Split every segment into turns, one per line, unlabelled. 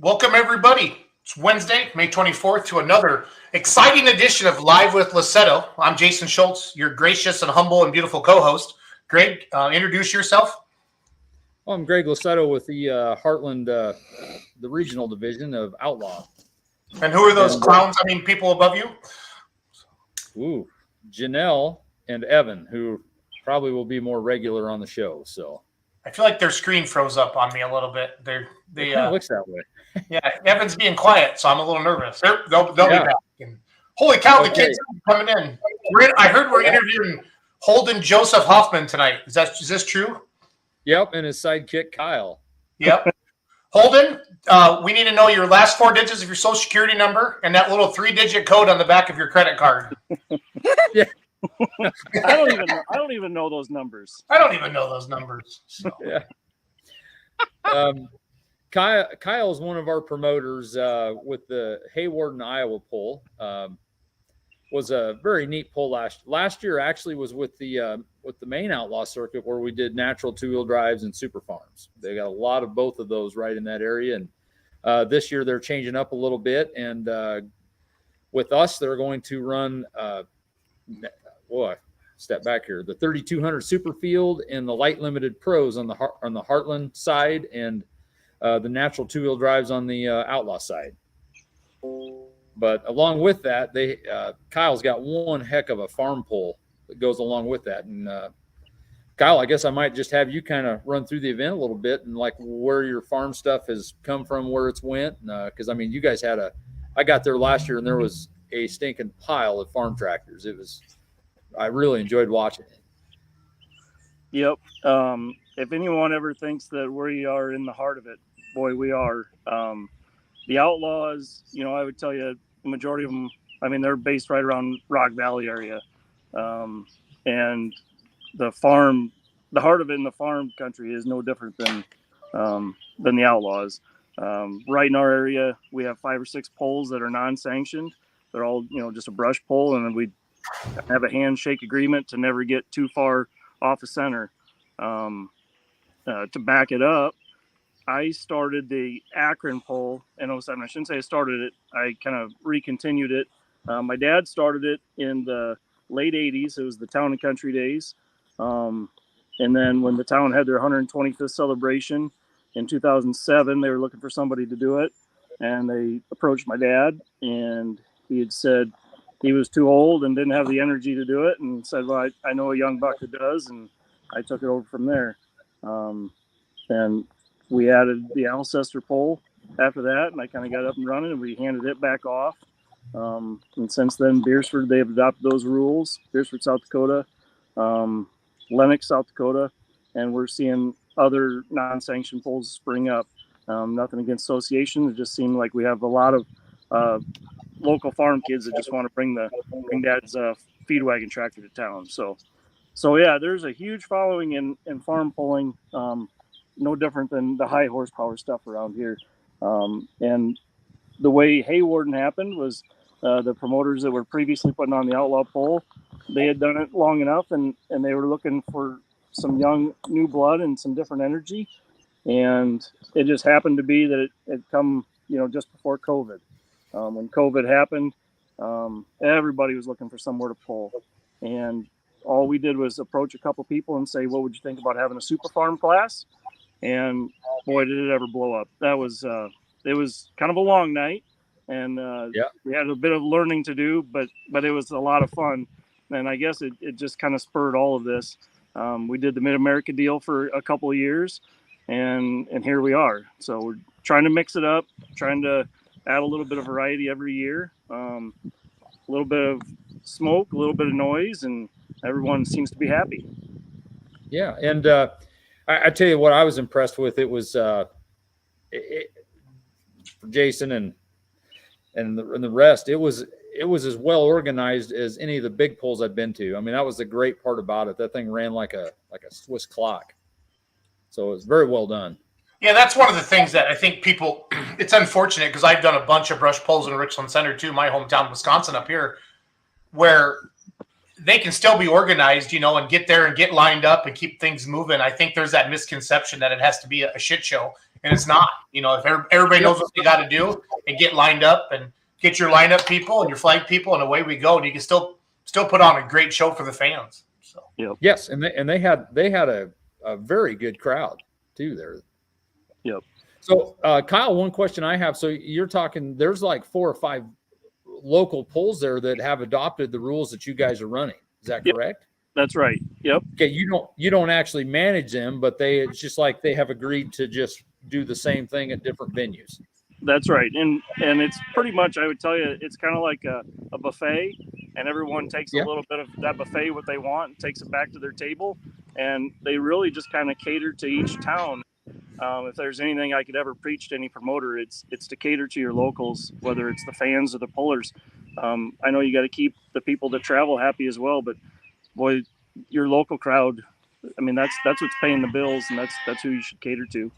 Welcome, everybody. It's Wednesday, May 24th, to another exciting edition of Live with Lussetto. I'm Jason Schultz, your gracious and humble and beautiful co-host. Greg, introduce yourself.
Well, I'm Greg Lussetto with the Heartland, the regional division of Outlaw.
And who are those clowns? I mean, people above you?
Ooh, Janelle and Evan, who probably will be more regular on the show. So
I feel like their screen froze up on me a little bit.
It looks that way.
Yeah, Evan's being quiet, so I'm a little nervous. They'll be back. And holy cow, the kids are coming in. I heard we're interviewing Holden Joseph Hoffman tonight. Is this true?
Yep, and his sidekick Kyle.
Yep. Holden, we need to know your last four digits of your social security number and that little 3-digit code on the back of your credit card.
Yeah.
I don't even know those numbers.
I don't even know those numbers. So.
Yeah. Kyle is one of our promoters with the Hawarden Iowa pull. Was a very neat pull last year. Actually, was with the main outlaw circuit where we did natural 2-wheel drives and super farms. They got a lot of both of those right in that area, and this year they're changing up a little bit. And with us, they're going to run. Step back here. The 3200 Superfield and the light limited pros on the Heartland side, and the natural 2-wheel drives on the outlaw side. But along with that, Kyle's got one heck of a farm pull that goes along with that. And Kyle, I guess I might just have you kind of run through the event a little bit and like where your farm stuff has come from, where it's went. Because I mean, you guys I got there last year and there was a stinking pile of farm tractors. I really enjoyed watching it.
Yep. If anyone ever thinks that we are in the heart of it, boy, we are. The Outlaws, I would tell you the majority of them, I mean, they're based right around Rock Valley area. And the heart of it in the farm country is no different than the Outlaws. Right in our area, we have 5 or 6 poles that are non-sanctioned. They're all, just a brush pole, and then we have a handshake agreement to never get too far off the center. To back it up, I started the Akron pole in 07. I shouldn't say I started it. I kind of recontinued it. My dad started it in the late 80s. It was the Town and Country days. And then when the town had their 125th celebration in 2007, they were looking for somebody to do it. And they approached my dad, and he had said he was too old and didn't have the energy to do it, and said, well, I know a young buck that does. And I took it over from there. And we added the Alcester pole after that, and I kind of got up and running, and we handed it back off. And since then, Beersford, they've adopted those rules. Beersford, South Dakota, Lennox, South Dakota, and we're seeing other non-sanctioned poles spring up. Nothing against association. It just seemed like we have a lot of local farm kids that just want to bring dad's feed wagon tractor to town. So yeah, there's a huge following in farm pulling. No different than the high horsepower stuff around here. And the way Hawarden happened was the promoters that were previously putting on the outlaw pole, they had done it long enough, and they were looking for some young new blood and some different energy. And it just happened to be that it had come, just before COVID. When COVID happened, everybody was looking for somewhere to pull. And all we did was approach a couple people and say, what would you think about having a super farm class? And boy, did it ever blow up. That was, it was kind of a long night, and we had a bit of learning to do, but it was a lot of fun. And I guess it just kind of spurred all of this. We did the Mid-America deal for a couple of years, and here we are. So we're trying to mix it up, trying to add a little bit of variety every year, a little bit of smoke, a little bit of noise, and everyone seems to be happy.
Yeah, and I tell you what I was impressed with. It was for Jason and the rest. It was as well organized as any of the big pulls I've been to. I mean, that was the great part about it. That thing ran like a Swiss clock. So it was very well done.
Yeah, that's one of the things that I think people. It's unfortunate because I've done a bunch of brush pulls in Richland Center too, my hometown, Wisconsin, up here, where they can still be organized, and get there and get lined up and keep things moving. I think there's that misconception that it has to be a shit show. and it's not. If everybody knows what they got to do and get lined up and get your lineup people and your flag people, and away we go. And you can still put on a great show for the fans. So
yes, and they had a very good crowd too there.
Yep.
So Kyle, one question I have. So you're talking there's like 4 or 5 local polls there that have adopted the rules that you guys are running. Is that correct?
That's right. Yep.
Okay, you don't actually manage them, but it's just like they have agreed to just do the same thing at different venues.
That's right. And it's pretty much, I would tell you, it's kind of like a buffet, and everyone takes a little bit of that buffet, what they want, and takes it back to their table. And they really just kind of cater to each town. If there's anything I could ever preach to any promoter, it's to cater to your locals, whether it's the fans or the pullers. I know you got to keep the people that travel happy as well, but boy, your local crowd, I mean, that's what's paying the bills, and that's who you should cater to.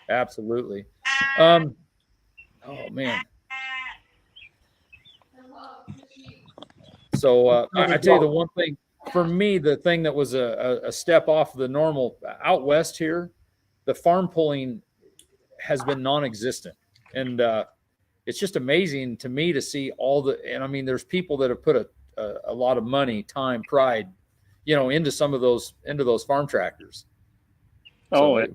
Absolutely. Oh man. So I tell you the one thing for me, the thing that was a step off the normal out west here, the farm pulling has been non-existent, and it's just amazing to me to see and I mean, there's people that have put a lot of money, time, pride, into some of those farm tractors. So it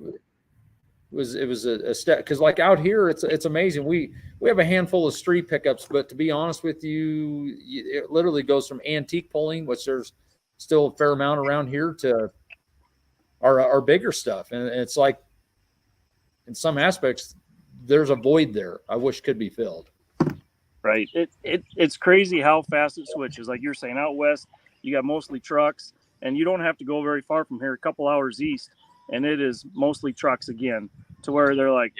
was a step, because like out here it's amazing. We have a handful of street pickups, but to be honest with you, it literally goes from antique pulling, which there's still a fair amount around here, to our bigger stuff, and it's like in some aspects there's a void there I wish could be filled.
Right. It's crazy how fast it switches. Like you're saying, out west you got mostly trucks, and you don't have to go very far from here, a couple hours east, and it is mostly trucks again, to where they're like,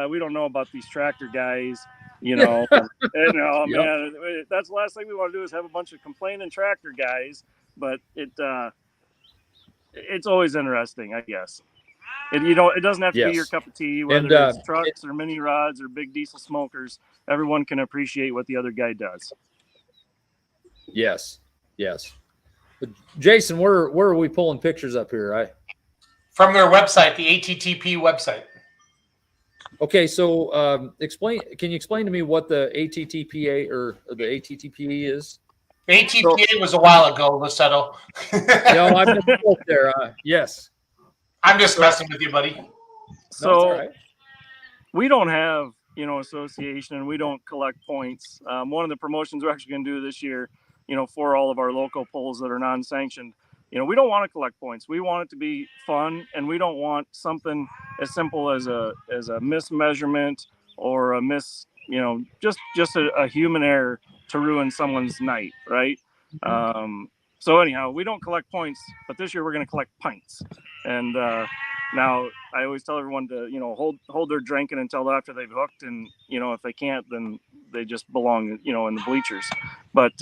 we don't know about these tractor guys, man, that's the last thing we want to do is have a bunch of complaining tractor guys. But it's always interesting, I guess. It doesn't have to be your cup of tea, whether it's trucks or mini rods or big diesel smokers. Everyone can appreciate what the other guy does.
Yes. But Jason, where are we pulling pictures up here?
From their website, the ATTP website.
Okay, so can you explain to me what the ATTPA or the ATTP is?
ATPA was a while ago, Lussetto.
I've been there. Yes.
I'm just messing with you, buddy.
So we don't have, association, and we don't collect points. One of the promotions we're actually going to do this year, for all of our local polls that are non-sanctioned, we don't want to collect points. We want it to be fun, and we don't want something as simple as a mismeasurement or a just a human error to ruin someone's night, right? So anyhow, we don't collect points, but this year we're going to collect pints. And now I always tell everyone to, hold their drinking until after they've hooked, and if they can't, then they just belong, in the bleachers. But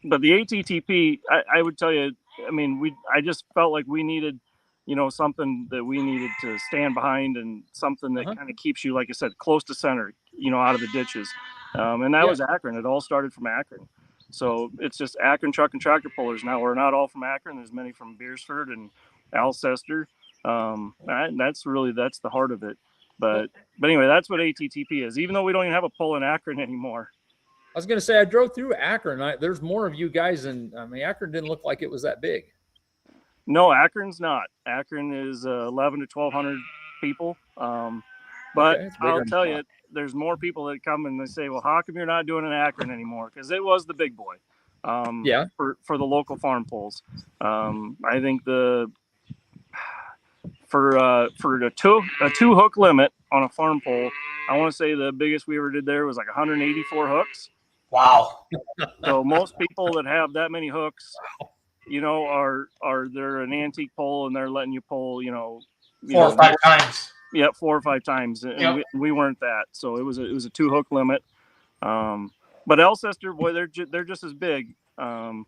the ATTP, I would tell you, I mean, I just felt like we needed, something that we needed to stand behind, and something that kind of keeps you, like I said, close to center, out of the ditches. And that was Akron. It all started from Akron. So it's just Akron Truck and Tractor pullers. Now, we're not all from Akron. There's many from Beersford and Alcester. That's the heart of it. But anyway, that's what ATTP is, even though we don't even have a pull in Akron anymore.
I was going to say, I drove through Akron. There's more of you guys, and Akron didn't look like it was that big.
No, Akron's not. Akron is 11 to 1,200 people. But I'll tell you, there's more people that come and they say, well, how come you're not doing an Akron anymore? Because it was the big boy for the local farm polls. I think for a two hook limit on a farm pole, I want to say the biggest we ever did there was like 184 hooks.
Wow.
So most people that have that many hooks, they're an antique pole, and they're letting you pull,
4 or 5 times.
Yeah, 4 or 5 times, and we weren't that. So it was a 2 hook limit. But Alcester, boy, they're just as big, and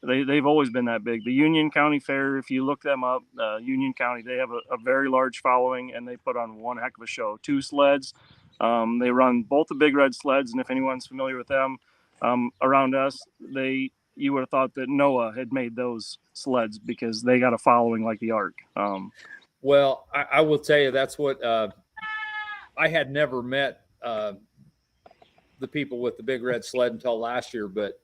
they've always been that big. The Union County Fair, if you look them up, Union County, they have a very large following, and they put on one heck of a show. 2 sleds. They run both the big red sleds, and if anyone's familiar with them, around us, they you would have thought that Noah had made those sleds because they got a following like the Ark.
Well, I will tell you, that's what I had never met the people with the big red sled until last year, but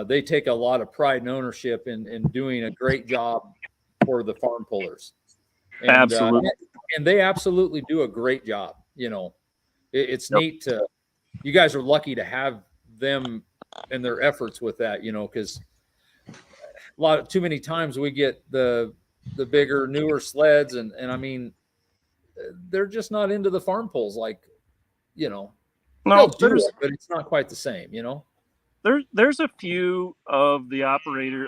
they take a lot of pride and ownership in doing a great job for the farm pullers. And,
Absolutely.
And they absolutely do a great job. You know, it's
Yep.
neat to, you guys are lucky to have them and their efforts with that, you know, because too many times we get the bigger, newer sleds, and I mean, they're just not into the farm pulls, like, you know,
No,
they'll do it, but it's not quite the same, you know.
There's a few of the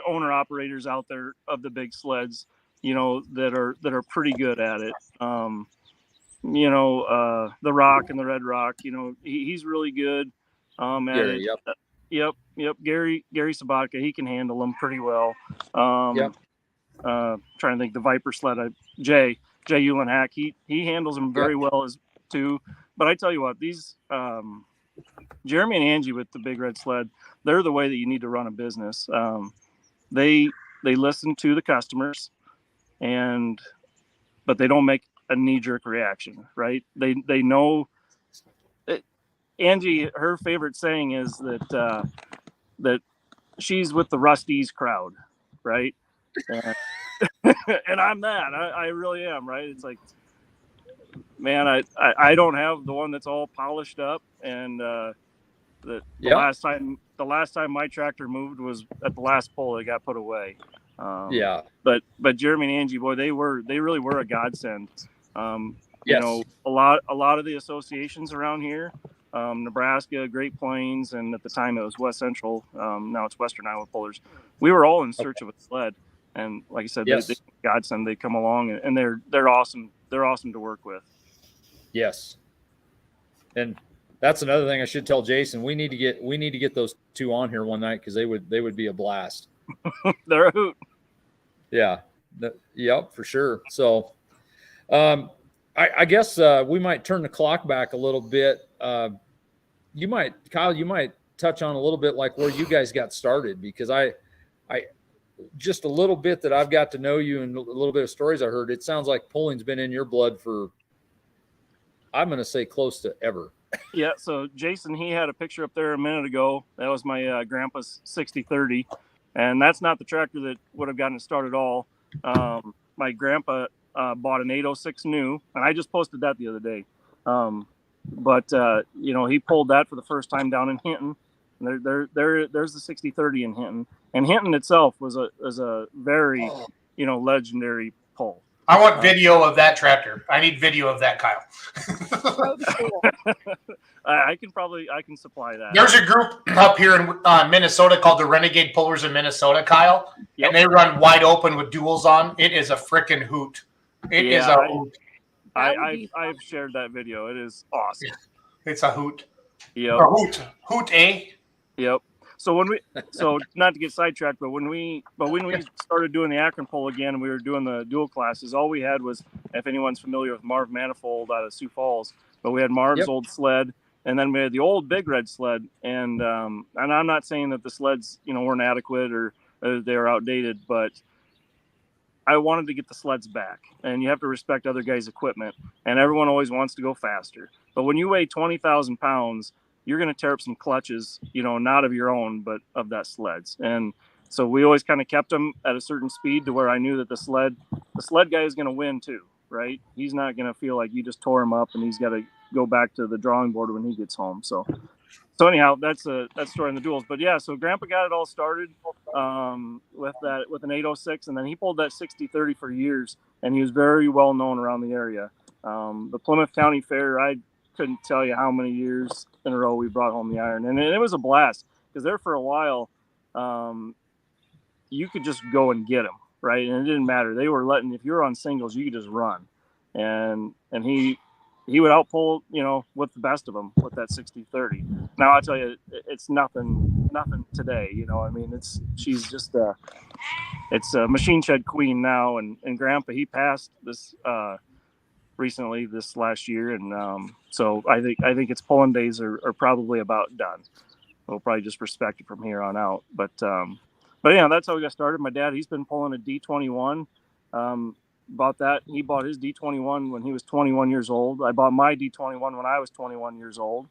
owner operators out there of the big sleds, you know, that are pretty good at it. You know, the Rock and the Red Rock, you know, he's really good at
Gary,
it. Yep. Gary Sabatka, he can handle them pretty well.
Yep.
Trying to think, the Viper sled, Jay Eulenhack, he handles them very well as too. But I tell you what, these Jeremy and Angie with the big red sled, they're the way that you need to run a business. They listen to the customers, but they don't make a knee-jerk reaction, right? They know it. Angie, her favorite saying is that she's with the Rusties crowd, right? And I'm that. I really am, right? It's like, man, I don't have the one that's all polished up, and the last time my tractor moved was at the last pull that got put away. But Jeremy and Angie, boy, they really were a godsend. You know, a lot of the associations around here, Nebraska, Great Plains, and at the time it was West Central. Now it's Western Iowa Pullers. We were all in search of a sled, and like I said, they godsend. They come along, and they're awesome. They're awesome to work with.
Yes, and that's another thing I should tell Jason. We need to get those two on here one night, because they would be a blast.
They're a hoot.
Yeah. Yep, for sure. So, I guess we might turn the clock back a little bit. Kyle, you might touch on a little bit like where you guys got started, because I just a little bit that I've got to know you and a little bit of stories I heard. It sounds like pulling's been in your blood for, I'm going to say, close to ever.
Yeah. So Jason, he had a picture up there a minute ago. That was my grandpa's 6030. And that's not the tractor that would have gotten it started all. My grandpa bought an 806 new, and I just posted that the other day. But you know, he pulled that for the first time down in Hinton. And there's the 6030 in Hinton, and Hinton itself was a very legendary pull.
I want video of that tractor. I need video of that, Kyle.
I can supply that.
There's a group up here in Minnesota called the Renegade Pullers in Minnesota, Kyle. Yep. And they run wide open with duals on. It is a freaking hoot. It is a hoot.
I've shared that video. It is awesome.
It's a hoot.
Yep.
A hoot, eh?
Yep. So not to get sidetracked, but when we started doing the Akron pull again, and we were doing the dual classes, all we had was, if anyone's familiar with Marv Manifold out of Sioux Falls, but we had Marv's old sled, and then we had the old big red sled, and I'm not saying that the sleds weren't adequate or they were outdated, but I wanted to get the sleds back, and you have to respect other guys' equipment, and everyone always wants to go faster, but when you weigh 20,000 pounds, you're going to tear up some clutches, not of your own, but of that sled's. And so we always kind of kept them at a certain speed to where I knew that the sled guy is going to win too, right? He's not going to feel like you just tore him up and he's got to go back to the drawing board when he gets home. So anyhow, that's story in the duels. But yeah, so Grandpa got it all started with an 806, and then he pulled that 6030 for years, and he was very well known around the area. The Plymouth County Fair, I couldn't tell you how many years in a row we brought home the iron, and it was a blast, because there for a while you could just go and get them, right? And it didn't matter. They were letting, if you were on singles, you could just run, and he would outpull with the best of them with that 6030. Now I'll tell you, it's nothing today. I mean, she's just it's a machine shed queen now, and Grandpa, he passed this recently this last year, and so I think its pulling days are probably about done. we'll probably just respect it from here on out. But yeah, that's how we got started. My dad, he's been pulling a D21. Bought that. He bought his D21 when he was 21 years old. I bought my D21 when I was 21 years old.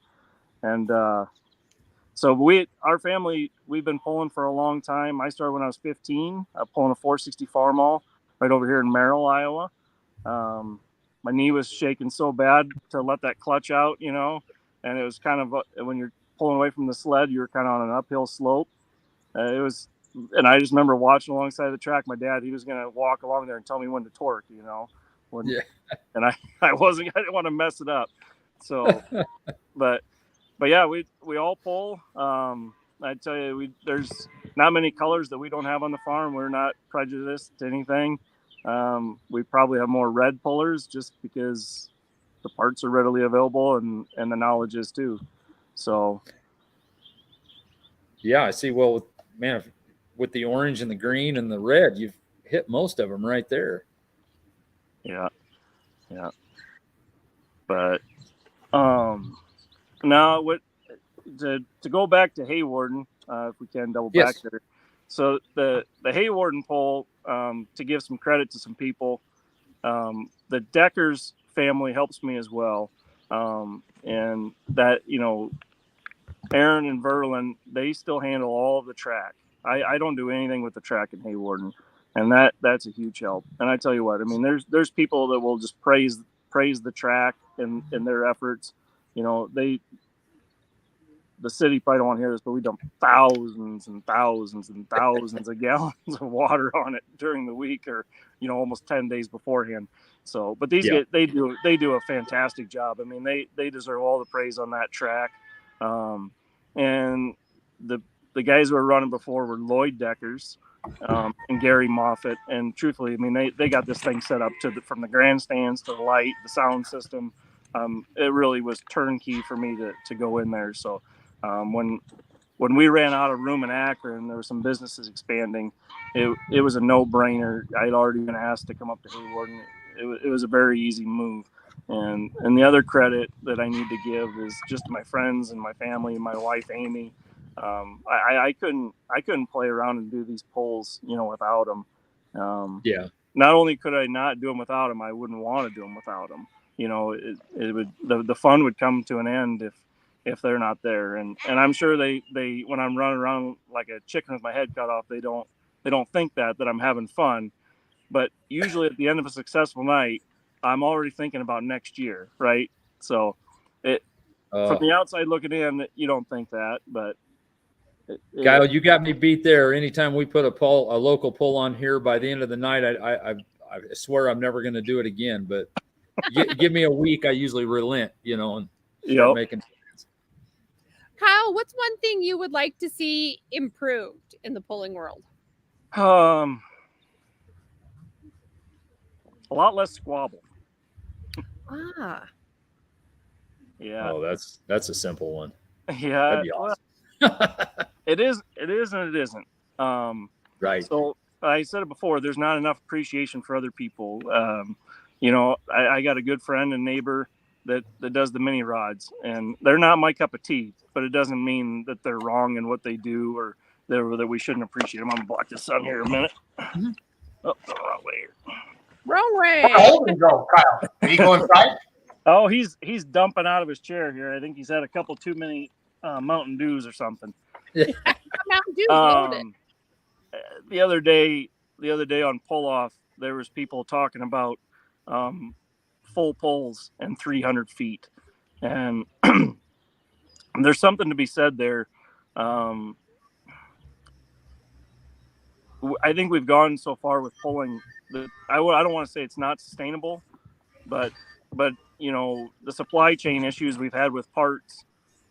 And so our family, we've been pulling for a long time. I started when I was 15, pulling a 460 Farmall right over here in Merrill, Iowa. My knee was shaking so bad to let that clutch out, you know, and it was kind of when you're pulling away from the sled, you're kind of on an uphill slope. And I just remember watching alongside the track. My dad, he was going to walk along there and tell me when to torque, you know. And I didn't want to mess it up. So, but yeah, we all pull. I tell you, there's not many colors that we don't have on the farm. We're not prejudiced to anything. We probably have more red pullers just because the parts are readily available and the knowledge is too. So,
yeah, I see. Well, man, with the orange and the green and the red, you've hit most of them right there.
Yeah. But now to go back to Hawarden, if we can double back there. So the Hawarden pole, to give some credit to some people, the Deckers family helps me as well. And that, you know, Aaron and Verlin, they still handle all of the track. I don't do anything with the track in Hawarden, and that's a huge help. And I tell you what, I mean, there's people that will just praise the track and their efforts. You know, the city probably don't want to hear this, but we dump thousands and thousands and thousands of gallons of water on it during the week, or, you know, almost 10 days beforehand. So, but these guys, they do a fantastic job. I mean, they deserve all the praise on that track. And the guys who were running before were Lloyd Deckers, and Gary Moffitt. And truthfully, I mean, they got this thing set up from the grandstands to the light, the sound system. It really was turnkey for me to go in there. So, when we ran out of room in Akron, there were some businesses expanding. It was a no-brainer. I'd already been asked to come up to Hayward, and it was a very easy move. And the other credit that I need to give is just my friends and my family and my wife Amy. I couldn't play around and do these polls, you know, without them. Not only could I not do them without them, I wouldn't want to do them without them. You know, it would the fun would come to an end if they're not there. And I'm sure they when I'm running around like a chicken with my head cut off, they don't think that I'm having fun. But usually at the end of a successful night, I'm already thinking about next year, right? So from the outside looking in, you don't think that, but
Kyle, you got me beat there. Anytime we put a local poll on here, by the end of the night, I swear I'm never going to do it again. But give me a week, I usually relent, you know, and start making plans.
Kyle, what's one thing you would like to see improved in the polling world?
A lot less squabble. Yeah.
Oh, that's a simple one.
Yeah.
That'd be awesome.
It is and it isn't.
Right.
So I said it before, there's not enough appreciation for other people. You know, I got a good friend and neighbor that does the mini rods, and they're not my cup of tea, but it doesn't mean that they're wrong in what they do or that we shouldn't appreciate them. I'm gonna block this out here a minute.
Mm-hmm.
Oh, wrong way here.
Wrong way.
Where Holden go, Kyle? Did he go inside?
Oh, he's dumping out of his chair here. I think he's had a couple too many Mountain Dews or something.
Mountain Dew loaded.
The other day on pull off, there was people talking about full pulls and 300 feet, and there's something to be said there. I think we've gone so far with pulling that I don't want to say it's not sustainable, but you know, the supply chain issues we've had with parts,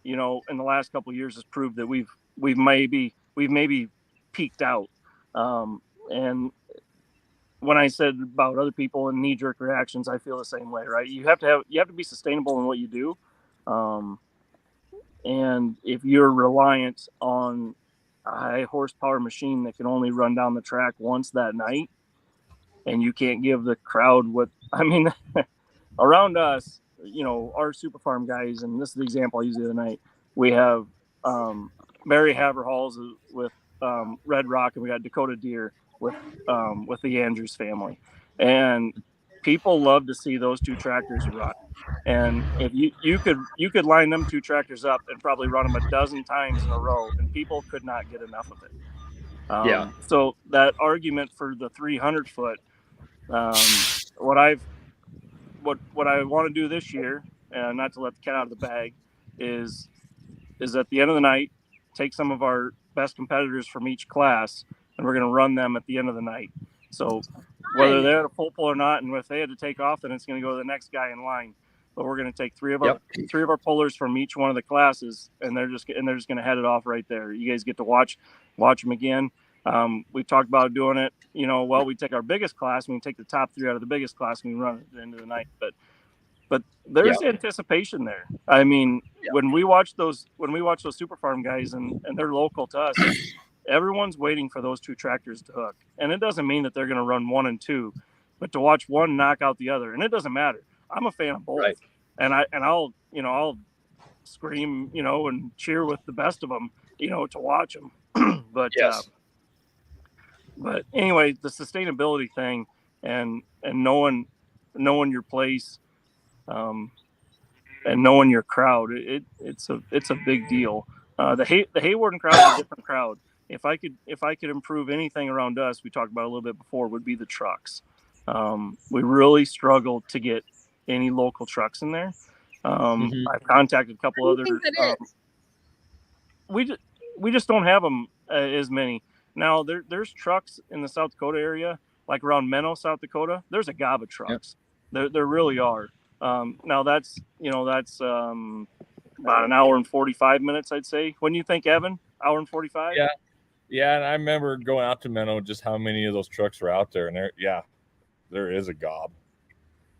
you know, in the last couple of years has proved that we've maybe peaked out. And when I said about other people and knee-jerk reactions, I feel the same way, right? You have to be sustainable in what you do. And if you're reliant on a high horsepower machine that can only run down the track once that night, and you can't give the crowd around us, you know, our super farm guys, and this is the example I used the other night, we have Barry Haverhalls with Red Rock, and we got Dakota Deer with the Andrews family, and people love to see those two tractors run. And if you could line them two tractors up and probably run them a dozen times in a row, and people could not get enough of it. So that argument for the 300 foot, what I want to do this year, not to let the cat out of the bag, is at the end of the night, take some of our best competitors from each class, and we're going to run them at the end of the night. So whether they're at a full pull or not, and if they had to take off, then it's going to go to the next guy in line. But we're going to take three of our pullers from each one of the classes, and they're just going to head it off right there. You guys get to watch them again. We talked about doing it. We take our biggest class, and we take the top three out of the biggest class, and we run it at the end of the night. But there's anticipation there. I mean, when we watch those Super Farm guys, and they're local to us, everyone's waiting for those two tractors to hook. And it doesn't mean that they're going to run 1 and 2, but to watch one knock out the other. And it doesn't matter. I'm a fan of both, and I'll scream, and cheer with the best of them, to watch them. But anyway, the sustainability thing and knowing your place, and knowing your crowd, it's a big deal. The Hawarden crowd is a different crowd. If I could improve anything around us, we talked about a little bit before, would be the trucks. We really struggled to get any local trucks in there. I've contacted a couple other. We just don't have them as many. Now there's trucks in the South Dakota area, like around Menno, South Dakota. There's a gob of trucks. There really are. Now that's about an hour and 45 minutes, I'd say. When you think, Evan, hour and 45?
Yeah. And I remember going out to Menno, just how many of those trucks were out there, and there is a gob.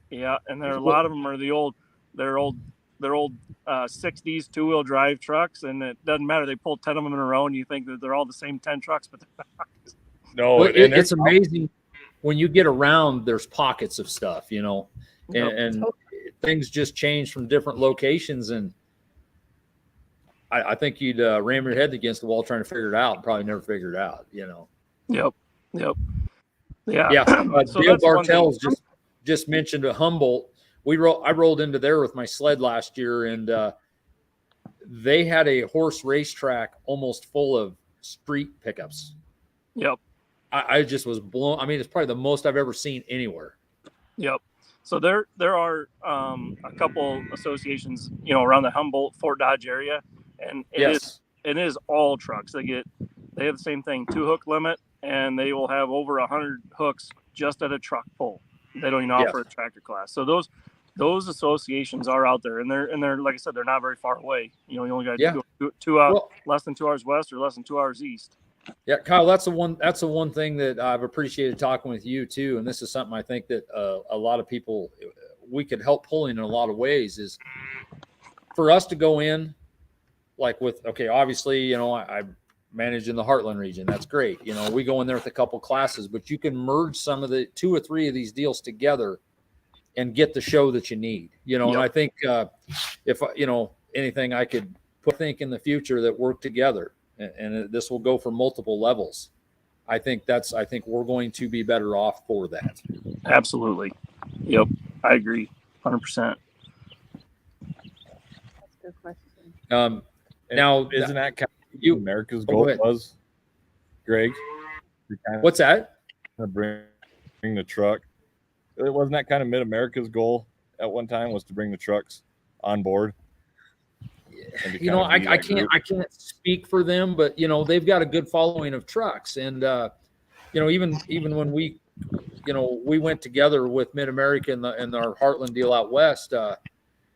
Yeah,
and there are a lot of them are they're old 60s 2-wheel drive trucks, and it doesn't matter. They pull 10 of them in a row, and you think that they're all the same 10 trucks, but they're not.
No,
it's amazing when you get around. There's pockets of stuff, and things just change from different locations, and I think you'd ram your head against the wall trying to figure it out, and probably never figure it out.
Yep.
Yeah.
So
Dale Bartels just mentioned a Humboldt. I rolled into there with my sled last year, and they had a horse racetrack almost full of street pickups.
Yep.
I just was blown. I mean, it's probably the most I've ever seen anywhere.
Yep. So there are a couple associations, around the Humboldt, Fort Dodge area, and it is all trucks. They have the same thing, 2 hook limit, and they will have over 100 hooks just at a truck pull. They don't even offer a tractor class. So those associations are out there, and they're like I said, they're not very far away. You only got to go 2 hours, less than 2 hours west or less than 2 hours east.
Yeah, Kyle, that's the one thing that I've appreciated talking with you too, and this is something I think that a lot of people we could help pulling in a lot of ways, is for us to go in like obviously I manage in the Heartland region. That's great. We go in there with a couple classes, but you can merge some of the 2 or 3 of these deals together and get the show that you need, and I think if anything I could think in the future that work together, and this will go for multiple levels. I think we're going to be better off for that.
Absolutely. Yep. I agree 100%.
That's a good question.
Now,
isn't that kind of America's goal was, Greg?
What's that?
Bring the truck. It wasn't that kind of Mid-America's goal at one time, was to bring the trucks on board.
I can't speak for them, but they've got a good following of trucks, and even when we went together with Mid-America and our Heartland deal out west,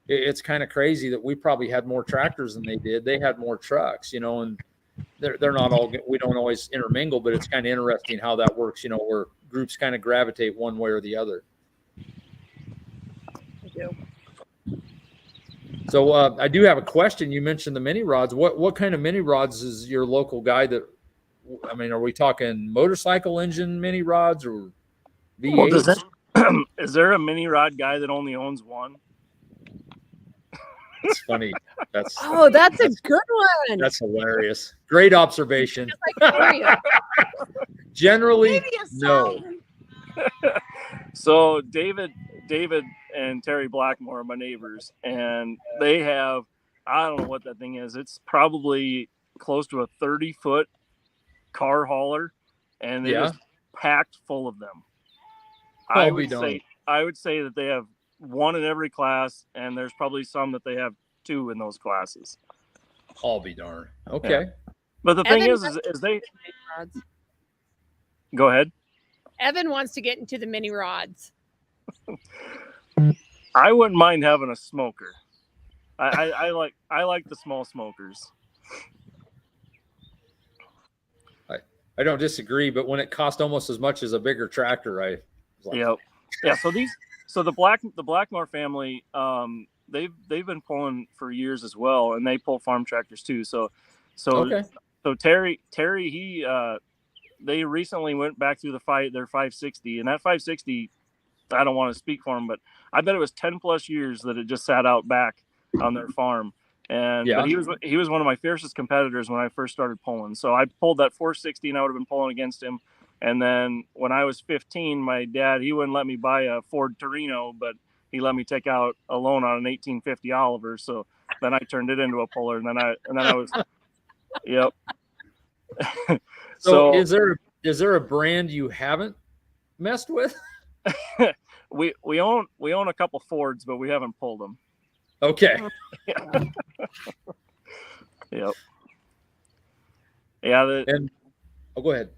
it's kind of crazy that we probably had more tractors than they did. They had more trucks, and they're not all. We don't always intermingle, but it's kind of interesting how that works. Where groups kind of gravitate one way or the other.
I do.
So I do have a question. You mentioned the mini rods. What kind of mini rods is your local guy that? I mean, are we talking motorcycle engine mini rods or V8s?
Is there a mini rod guy that only owns one?
It's funny. That's
That's a good one.
that's hilarious. Great observation.
Like Oreo.
Generally,
Maybe a
no.
song.
So David and Terry Blackmore are my neighbors, and they have, I don't know what that thing is. It's probably close to a 30-foot car hauler, and it
Yeah.
is packed full of them.
I'll be darned.
I would say that they have one in every class, and there's probably some that they have two in those classes.
I'll be darned. Okay.
But the thing
Evan
is they go ahead.
Evan wants to get into the mini rods.
I wouldn't mind having a smoker. I like the small smokers.
I don't disagree, but when it cost almost as much as a bigger tractor, I was like,
Yep. Yeah. So the Blackmore family, they've been pulling for years as well, and they pull farm tractors too. So
okay.
Terry, he they recently went back through their 560, and that 560, I don't want to speak for them, but I bet it was 10 plus years that it just sat out back on their farm. And
Yeah.
but he was one of my fiercest competitors when I first started pulling. So I pulled that 460, and I would have been pulling against him. And then when I was 15, my dad, he wouldn't let me buy a Ford Torino, but he let me take out a loan on an 1850 Oliver. So then I turned it into a puller, and then I was, yep.
So is there a brand you haven't messed with?
we own a couple Fords, but we haven't pulled them.
Okay.
Yep. Yeah.
Go ahead.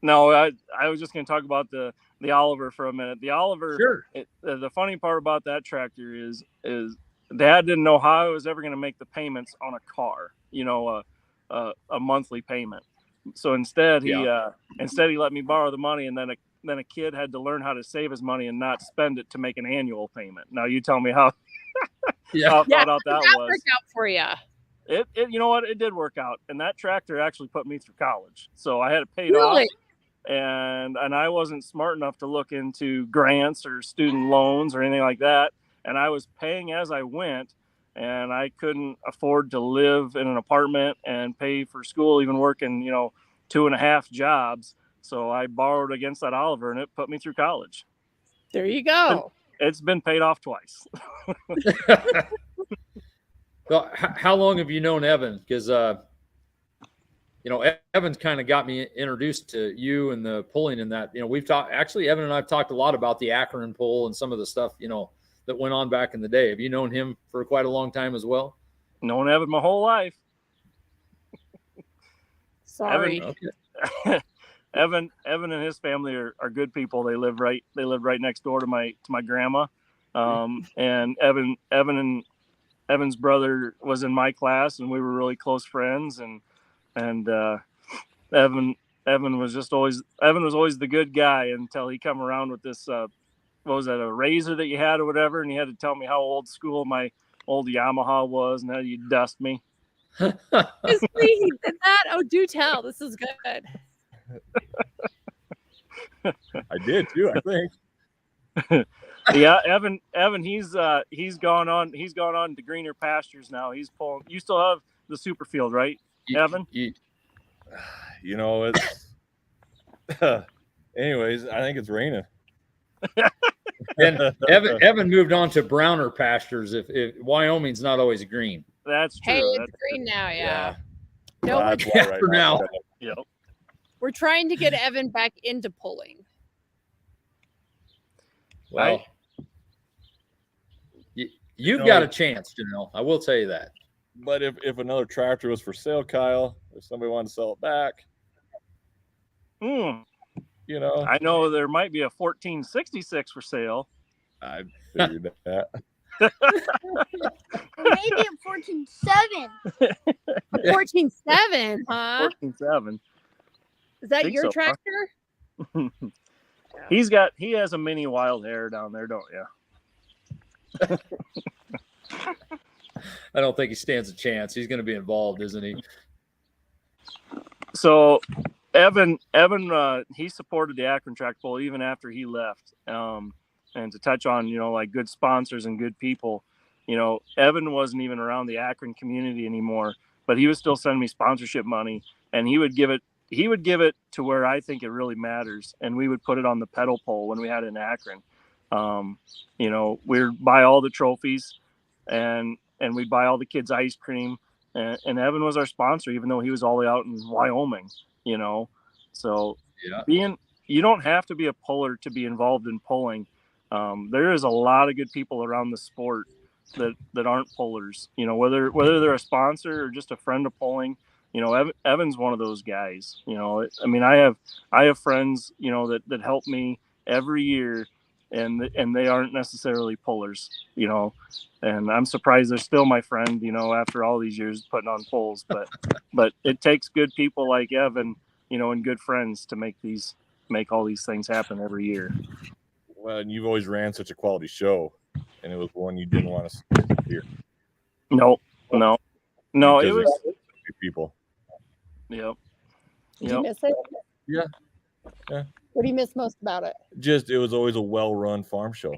No, I was just going to talk about the Oliver for a minute. The Oliver.
Sure.
The funny part about that tractor is Dad didn't know how I was ever going to make the payments on a car. A monthly payment. So instead he let me borrow the money, and then a kid had to learn how to save his money and not spend it to make an annual payment. Now you tell me how how thought out that was.
Worked out for you.
It you know what, it did work out, and that tractor actually put me through college. So I had it paid
Really?
off, and I wasn't smart enough to look into grants or student loans or anything like that, and I was paying as I went. And I couldn't afford to live in an apartment and pay for school, even working, 2.5 jobs. So I borrowed against that Oliver, and it put me through college.
There you go.
It's been paid off twice.
Well, how long have you known Evan? Because Evan's kind of got me introduced to you and the pulling and that. We've talked. Actually, Evan and I've talked a lot about the Akron pull and some of the stuff that went on back in the day. Have you known him for quite a long time as well?
Known Evan my whole life.
Sorry.
Evan and his family are good people. They live right next door to my grandma. And Evan's brother was in my class, and we were really close friends. And Evan was always the good guy until he come around with this what was that, a razor that you had or whatever, and he had to tell me how old school my old Yamaha was and how you dust me.
Please, he did that? Oh, do tell. This is good.
I did too, I think.
Yeah, Evan, he's gone on to greener pastures now. He's pulling. You still have the super field, right, Evan?
It's anyways, I think it's raining.
And Evan moved on to browner pastures. If Wyoming's not always green.
That's true.
Hey, it's green now, yeah. No,
That's
Yeah,
why right
for now.
Yep.
we're trying to get Evan back into pulling.
Well, you've got a chance, Janelle. I will tell you that.
But if another tractor was for sale, Kyle, if somebody wanted to sell it back,
I know there might be a 1466 for sale.
I figured that.
Maybe a 14.7.
14.7, huh?
14.7.
Is that
Think
your
so, huh?
tractor?
He has a mini wild hair down there, don't you?
I don't think he stands a chance. He's going to be involved, isn't he?
So Evan, he supported the Akron Track Bowl even after he left. And to touch on, like good sponsors and good people, Evan wasn't even around the Akron community anymore, but he was still sending me sponsorship money, and he would give it to where I think it really matters, and we would put it on the pedal pole when we had it in Akron. We'd buy all the trophies, and we'd buy all the kids ice cream, and Evan was our sponsor, even though he was all the way out in Wyoming. So you don't have to be a puller to be involved in pulling. There is a lot of good people around the sport that aren't pullers, whether they're a sponsor or just a friend of pulling. Evan's one of those guys. I have friends, that help me every year, and they aren't necessarily pullers, and I'm surprised they're still my friend, after all these years putting on pulls. But it takes good people like Evan, and good friends to make all these things happen every year.
Well, and you've always ran such a quality show, and it was one you didn't want to see here.
No, it
Because
was
it's people.
Yep.
Did you miss it?
Yeah.
What do you miss most about it?
Just it was always a well-run farm show,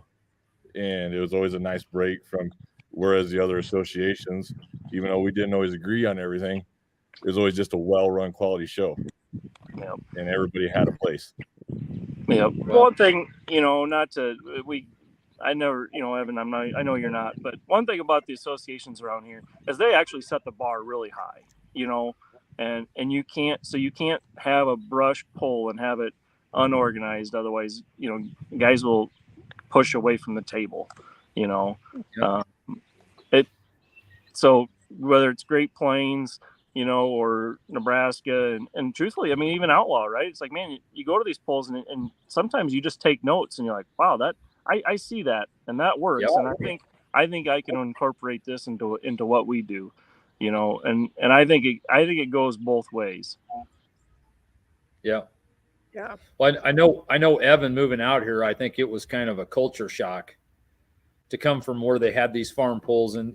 and it was always a nice break from whereas the other associations, even though we didn't always agree on everything, it was always just a well-run quality show.
Yep.
And everybody had a place.
Yep. One thing, I never, Evan, I know you're not, but one thing about the associations around here is they actually set the bar really high, and you can't have a brush pull and have it unorganized. Otherwise, guys will push away from the table, so whether it's Great Plains, or Nebraska, and truthfully, even Outlaw, right? It's like, man, you go to these polls and sometimes you just take notes and you're like, wow, that I see that and that works. Yeah. And I think I can incorporate this into what we do, and I think it goes both ways.
Yeah.
Yeah.
Well, I know Evan moving out here, I think it was kind of a culture shock to come from where they had these farm pulls and,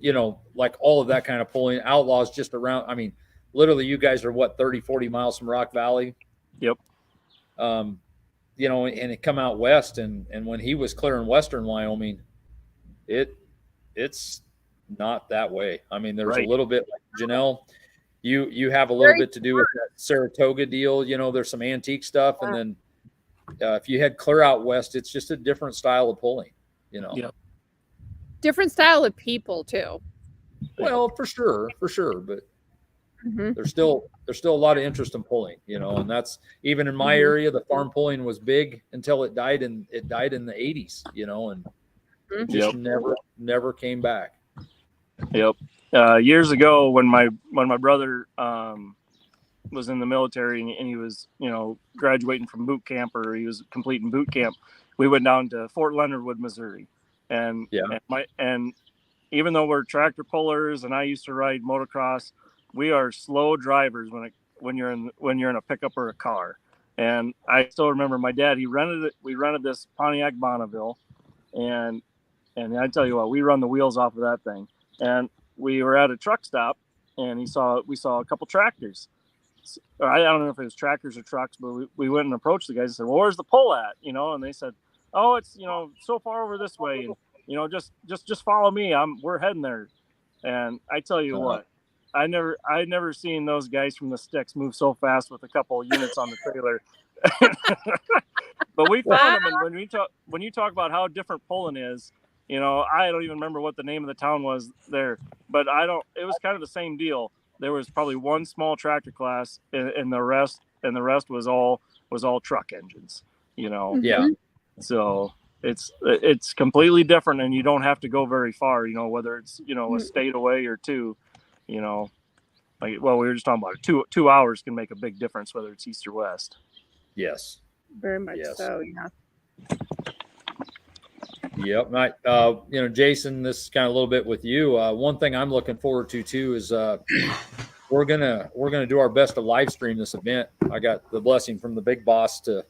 like all of that kind of pulling. Outlaws just around. Literally you guys are 30, 40 miles from Rock Valley.
Yep.
And it come out west and when he was clearing Western Wyoming, it's not that way. There's right. A little bit like Janelle, you have a little bit to do with that Saratoga deal. There's some antique stuff. And then if you head clear out west, it's just a different style of pulling,
Yep.
Different style of people too.
Well, for sure. But there's still a lot of interest in pulling, and that's even in my area, the farm pulling was big until it died in the 80s, and just never came back.
Yep. Years ago when my brother was in the military and he was, graduating from boot camp, or he was completing boot camp, we went down to Fort Leonard Wood, Missouri. And even though we're tractor pullers and I used to ride motocross, we are slow drivers when you're in a pickup or a car. And I still remember my dad, we rented this Pontiac Bonneville, and I tell you what, we run the wheels off of that thing. And we were at a truck stop and we saw a couple tractors. I don't know if it was tractors or trucks, but we went and approached the guys and said, well, where's the pull at? And they said, oh, it's, so far over this way. And, just follow me. We're heading there. And I tell you what, I never seen those guys from the sticks move so fast with a couple of units on the trailer. But we found them. And when you talk about how different pulling is, I don't even remember what the name of the town was there, but it was kind of the same deal. There was probably one small tractor class and the rest was all truck engines,
Yeah.
So it's completely different, and you don't have to go very far, whether it's, a state away or two, we were just talking about it. 2 hours can make a big difference, whether it's east or west.
Yes.
Very much so. Yeah.
Yep. Jason, this is kind of a little bit with you. One thing I'm looking forward to too is we're gonna do our best to live stream this event. I got the blessing from the big boss to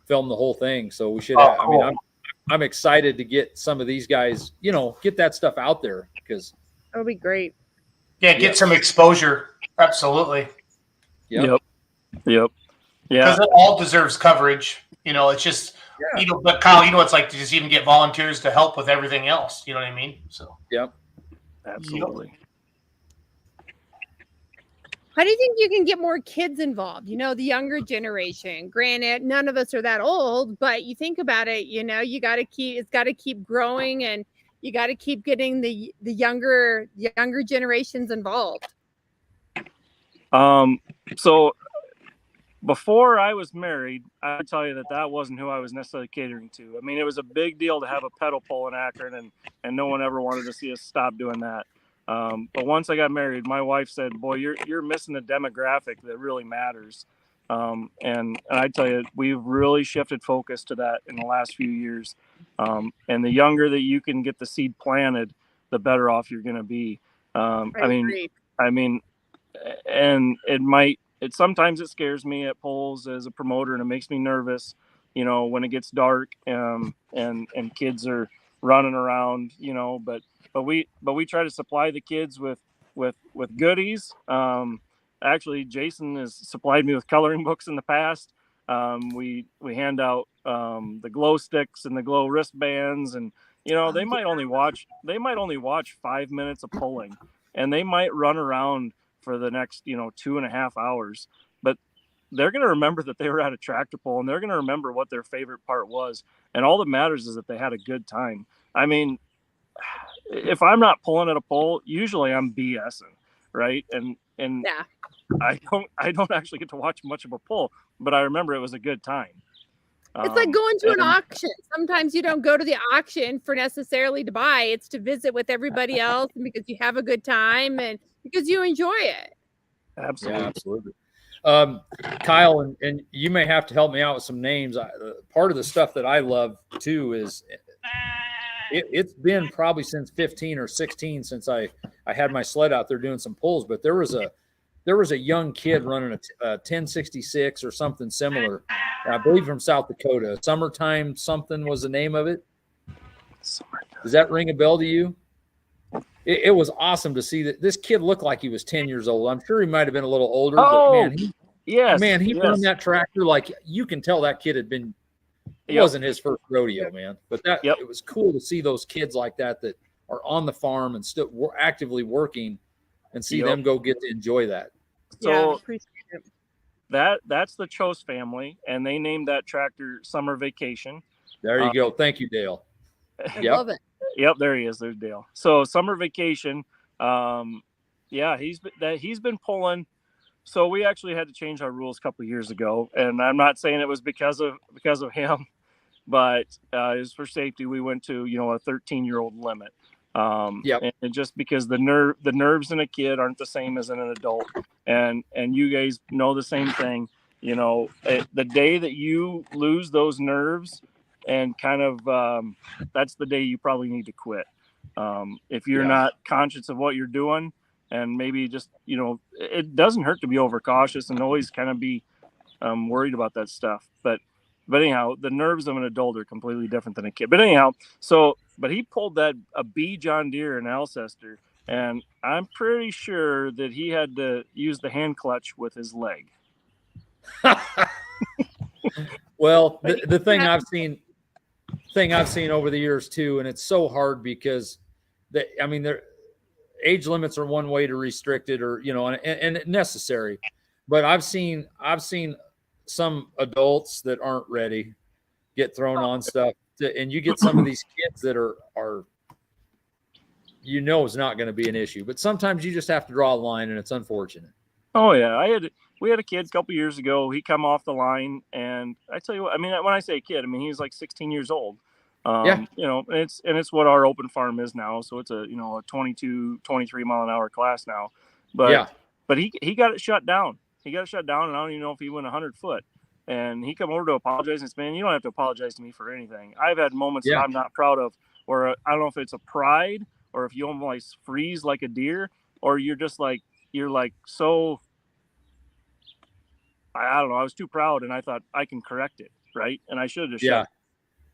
film the whole thing, so we should. Cool. I'm excited to get some of these guys, get that stuff out there because
that'll be great.
Yeah, get some exposure. Absolutely.
Yep. Yeah.
Because it all deserves coverage. It's just. Yeah. But Kyle, it's like to just even get volunteers to help with everything else. You know what I mean? So.
Yep.
Absolutely.
How do you think you can get more kids involved? You know, the younger generation. Granted, none of us are that old, but you think about it, you know, it's got to keep growing, and you got to keep getting the younger generations involved.
So before I was married, I would tell you that wasn't who I was necessarily catering to. I mean, it was a big deal to have a pedal pull in Akron, and no one ever wanted to see us stop doing that. But once I got married, my wife said, "Boy, you're missing a demographic that really matters." And I tell you, we've really shifted focus to that in the last few years. And the younger that you can get the seed planted, the better off you're going to be. I mean, and sometimes it scares me at polls as a promoter, and it makes me nervous, you know, when it gets dark, and kids are running around, you know, but we try to supply the kids with goodies. Actually, Jason has supplied me with coloring books in the past. We hand out the glow sticks and the glow wristbands, and you know, they might only watch 5 minutes of pulling, and they might run around for the next, you know, 2.5 hours, but they're going to remember that they were at a tractor pull, and they're going to remember what their favorite part was. And all that matters is that they had a good time. I mean, if I'm not pulling at a pull, usually I'm BSing, right? And
Yeah.
I don't actually get to watch much of a pull, but I remember it was a good time.
It's like going to an auction. Sometimes you don't go to the auction for necessarily to buy. It's to visit with everybody else, and because you have a good time and because you enjoy it.
Absolutely.
Yeah, absolutely. Kyle, and you may have to help me out with some names. Part of the stuff that I love too is it's been probably since 15 or 16 since I had my sled out there doing some pulls, but there was a young kid running a 1066 or something similar, I believe from South Dakota. Summertime something was the name of it. Does that ring a bell to you? It was awesome to see that this kid looked like he was 10 years old. I'm sure he might have been a little older, but man, he run that tractor like you can tell that kid had been. It wasn't his first rodeo, man. But it was cool to see those kids like that are on the farm and still actively working, and see them go get to enjoy that.
So that's the Chose family, and they named that tractor Summer Vacation.
There you go. Thank you, Dale.
I love it.
Yep, there he is. There's Dale. So Summer Vacation, he's been pulling. So we actually had to change our rules a couple of years ago, and I'm not saying it was because of him, but it was for safety. We went to, you know, a 13-year-old limit. And just because the nerves in a kid aren't the same as in an adult, and you guys know the same thing. You know, the day that you lose those nerves, and kind of that's the day you probably need to quit. If you're not conscious of what you're doing, and maybe just, you know, it doesn't hurt to be overcautious and always kind of be worried about that stuff. But anyhow, the nerves of an adult are completely different than a kid. But anyhow, but he pulled a B John Deere in Alcester, and I'm pretty sure that he had to use the hand clutch with his leg.
Well, the thing I've seen over the years too, and it's so hard because their age limits are one way to restrict it, or, you know, and necessary. But I've seen some adults that aren't ready get thrown on stuff, and you get some of these kids that are you know is not going to be an issue. But sometimes you just have to draw a line, and it's unfortunate.
Oh yeah, we had a kid a couple years ago. He come off the line, and I tell you what, I mean, when I say kid, I mean he's like 16 years old. You know, it's what our open farm is now. So it's a 22, 23 mile an hour class now. But he got it shut down. He got it shut down, and I don't even know if he went 100 foot. And he come over to apologize and said, "Man, you don't have to apologize to me for anything. I've had moments that I'm not proud of, where I don't know if it's a pride or if you almost freeze like a deer, or you're just like, so, I don't know. I was too proud, and I thought I can correct it, right? And I should have just shut,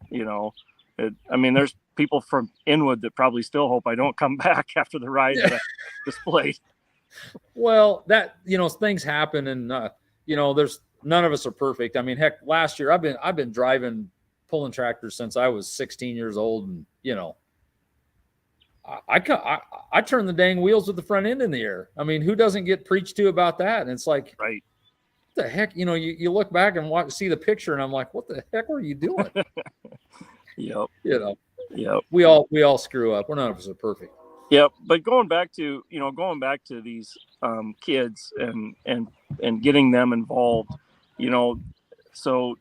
you know. I mean, there's people from Inwood that probably still hope I don't come back after the ride that I displayed.
Well, that, you know, things happen, and you know, there's none of us are perfect. I mean, heck, last year I've been driving, pulling tractors since I was 16 years old, and you know, I turn the dang wheels with the front end in the air. I mean, who doesn't get preached to about that? And it's like,
Right.
what the heck? You look back and see the picture, and I'm like, what the heck were you doing?
Yep.
Yep. We all screw up. We're none of us are perfect.
Yep. But going back to these kids and getting them involved, so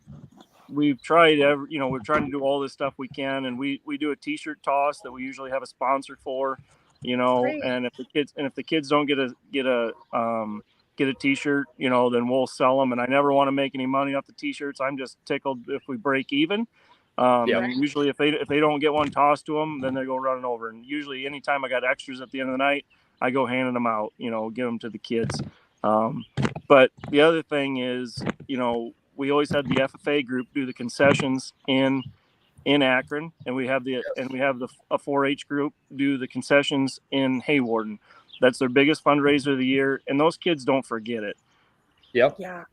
we've tried we're trying to do all this stuff we can, and we do a t-shirt toss that we usually have a sponsor for,
Great.
and if the kids don't get a t-shirt, then we'll sell them. And I never want to make any money off the t-shirts. I'm just tickled if we break even. And usually if they don't get one tossed to them, then they go running over. And usually anytime I got extras at the end of the night, I go handing them out, give them to the kids. But the other thing is, we always had the FFA group do the concessions in Akron, and we have the 4-H group do the concessions in Hawarden. That's their biggest fundraiser of the year, and those kids don't forget it.
Yep.
Yeah.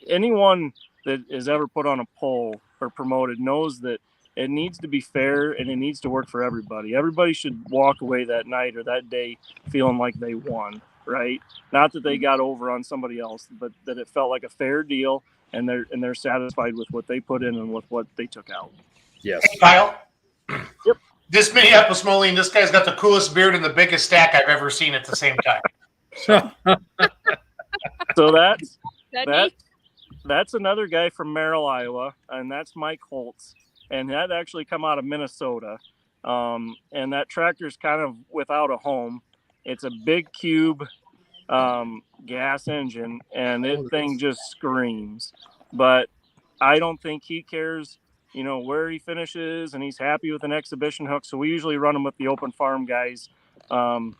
Anyone that is ever put on a pole or promoted knows that it needs to be fair and it needs to work for everybody. Everybody should walk away that night or that day feeling like they won, right? Not that they got over on somebody else, but that it felt like a fair deal, and they're satisfied with what they put in and with what they took out.
Yes.
Hey, Kyle.
Yep.
This Minneapolis Moline, this guy's got the coolest beard and the biggest stack I've ever seen at the same time.
So
That
that's another guy from Merrill, Iowa, and that's Mike Holtz, and that actually come out of Minnesota. And that tractor's kind of without a home. It's a big cube gas engine, and it thing just screams. But I don't think he cares, where he finishes, and he's happy with an exhibition hook. So we usually run him with the open farm guys. And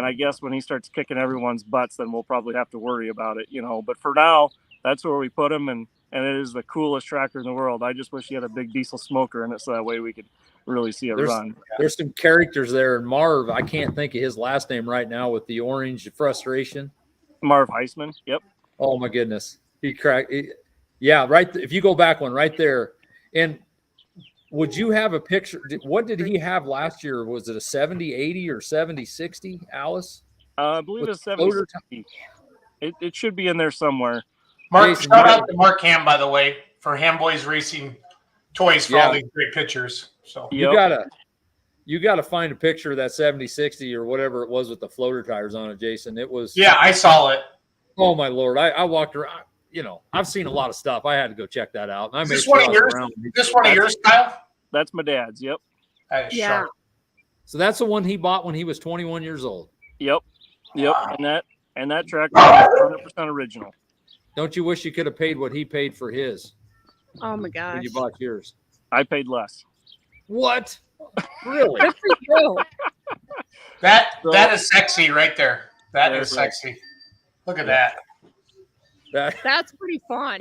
I guess when he starts kicking everyone's butts, then we'll probably have to worry about it, But for now, that's where we put him, and it is the coolest tractor in the world. I just wish he had a big diesel smoker in it, so that way we could really see it run.
There's some characters there, and Marv, I can't think of his last name right now with the orange frustration.
Marv Heisman. Yep.
Oh my goodness, he cracked. Yeah, right. If you go back one right there, and would you have a picture? What did he have last year? Was it a 70-80 or 70-60, Alice?
I believe it's 70. It should be in there somewhere.
Mark,
Jason,
shout out to Mark Ham, by the way, for Ham Boys Racing Toys for
Yeah.
all these great pictures. So
Yep.
You gotta find a picture of that 70-60 or whatever it was with the floater tires on it, Jason. It was
yeah, I saw it.
Oh my Lord. I walked around, I've seen a lot of stuff. I had to go check that out. And I
Is
made
this one of
sure I
yours?
was around.
Is this one of yours, Kyle?
That's my dad's. Yep.
That is
Yeah.
sharp.
So that's the one he bought when he was 21 years old.
Yep.
Wow.
And that tractor is 100% original.
Don't you wish you could have paid what he paid for his
Oh my
when
gosh.
you bought yours?
I paid less.
What? Really?
Good for you.
That is sexy right there. That
Yeah,
is
right.
sexy. Look at that.
That's pretty fun.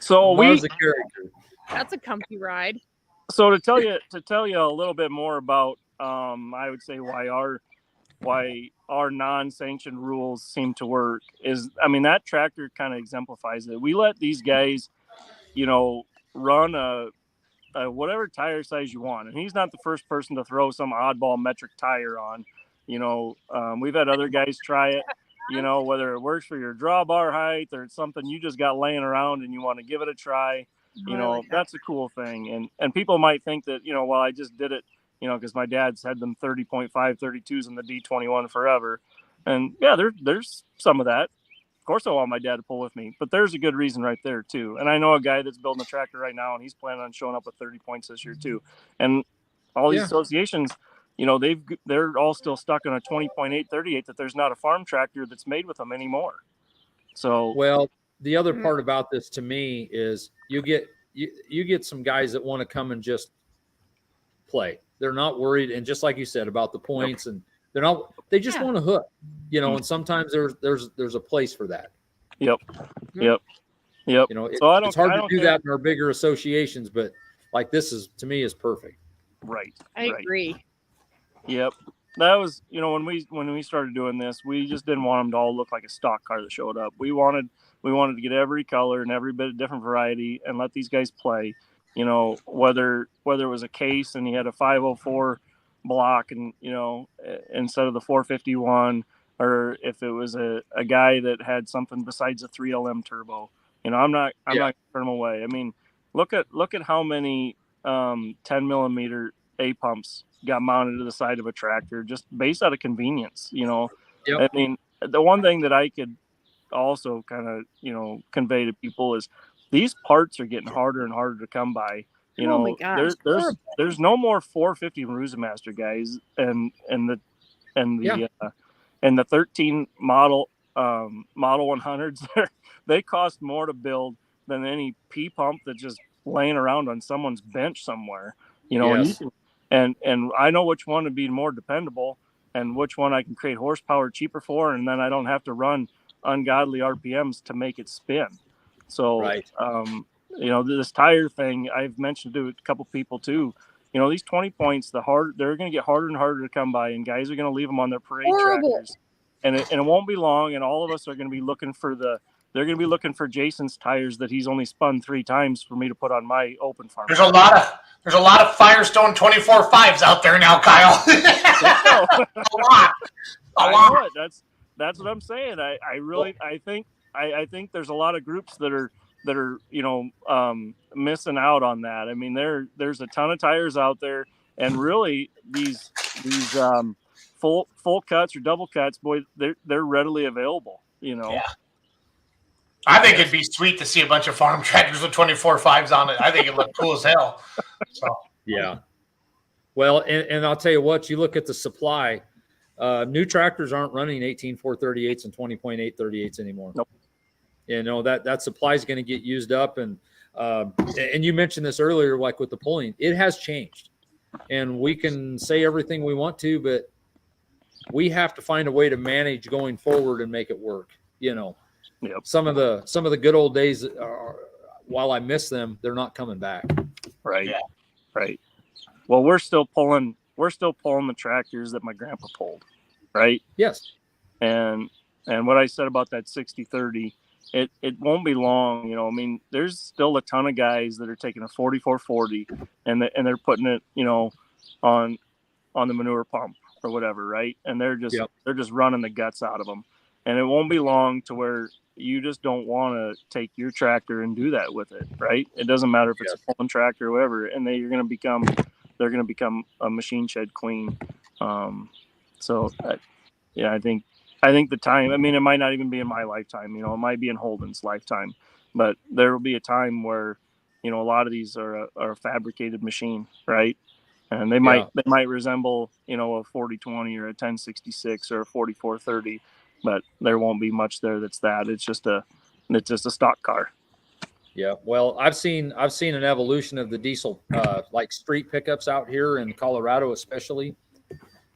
So
Marv's a character.
That's a comfy ride.
So to tell you a little bit more about, I would say why our non-sanctioned rules seem to work is, that tractor kind of exemplifies it. We let these guys, run a whatever tire size you want, and he's not the first person to throw some oddball metric tire on. We've had other guys try it. Whether it works for your drawbar height or it's something you just got laying around and you want to give it a try. That's a cool thing. And people might think that, well, I just did it, because my dad's had them 30.5 32s in the D21 forever. And yeah, there's some of that. Of course I want my dad to pull with me, but there's a good reason right there too. And I know a guy that's building a tractor right now, and he's planning on showing up with 30 points this year too. And all these associations, they're all still stuck on a 20.8 38 that there's not a farm tractor that's made with them anymore. So,
Well, the other part about this to me is you get some guys that want to come and just play. They're not worried, and just like you said about the points, and they just want to hook, and sometimes there's a place for that.
Yep.
So it's hard to do
care.
that in our bigger associations, but like this is, to me, is perfect.
Right.
I agree.
Yep. That was, when we started doing this, we just didn't want them to all look like a stock car that showed up. We wanted to get every color and every bit of different variety and let these guys play. you know, whether it was a case and he had a 504 block and, you know, instead of the 451, or if it was a guy that had something besides a 3LM turbo. You know, I'm not going to turn him away. I mean, look at how many 10 millimeter A pumps got mounted to the side of a tractor just based out of convenience. You know, I mean, the one thing that I could also kind of, you know, convey to people is these parts are getting harder and harder to come by. You know,
my gosh,
there's no more 450 Maruza Master guys, and the 13 model 100s. They cost more to build than any P pump that's just laying around on someone's bench somewhere. You know, and I know which one would be more dependable and which one I can create horsepower cheaper for, and then I don't have to run ungodly RPMs to make it spin. So, you know, this tire thing, I've mentioned to a couple people too. You know, these 20 points, they're going to get harder and harder to come by, and guys are going to leave them on their parade tractors. And it won't be long, and all of us are going to be looking for they're going to be looking for Jason's tires that he's only spun 3 times for me to put on my open farm.
There's a lot of Firestone 24.5s out there now, Kyle. a lot.
That's what I'm saying. I think there's a lot of groups that are you know, missing out on that. I mean, there's a ton of tires out there, and really these full cuts or double cuts, boy, they're readily available. You know.
Yeah. I think it'd be sweet to see a bunch of farm tractors with 24.5s on it. I think it looked cool as hell. So
yeah. Well, and I'll tell you what, you look at the supply, new tractors aren't running 18.438s and 20.838s anymore.
Nope.
You know, that supply is going to get used up. And you mentioned this earlier, like with the pulling, it has changed, and we can say everything we want to, but we have to find a way to manage going forward and make it work. You know, some of the good old days are, while I miss them, they're not coming back.
Right. Yeah. Right. Well, we're still pulling the tractors that my grandpa pulled. Right.
Yes.
And what I said about that 60/30, it won't be long. You know, I mean, there's still a ton of guys that are taking a 4440 and they're putting it, you know, on the manure pump or whatever. Right. And they're just running the guts out of them. And it won't be long to where you just don't want to take your tractor and do that with it. Right. It doesn't matter if it's a pulling tractor or whatever. And they're going to become a machine shed queen. I think the time, I mean, it might not even be in my lifetime, you know, it might be in Holden's lifetime, but there will be a time where, you know, a lot of these are a fabricated machine, right? And they might resemble, you know, a 4020 or a 1066 or a 4430, but there won't be much there that's that. It's just a stock car.
Yeah. Well, I've seen an evolution of the diesel, like street pickups out here in Colorado, especially,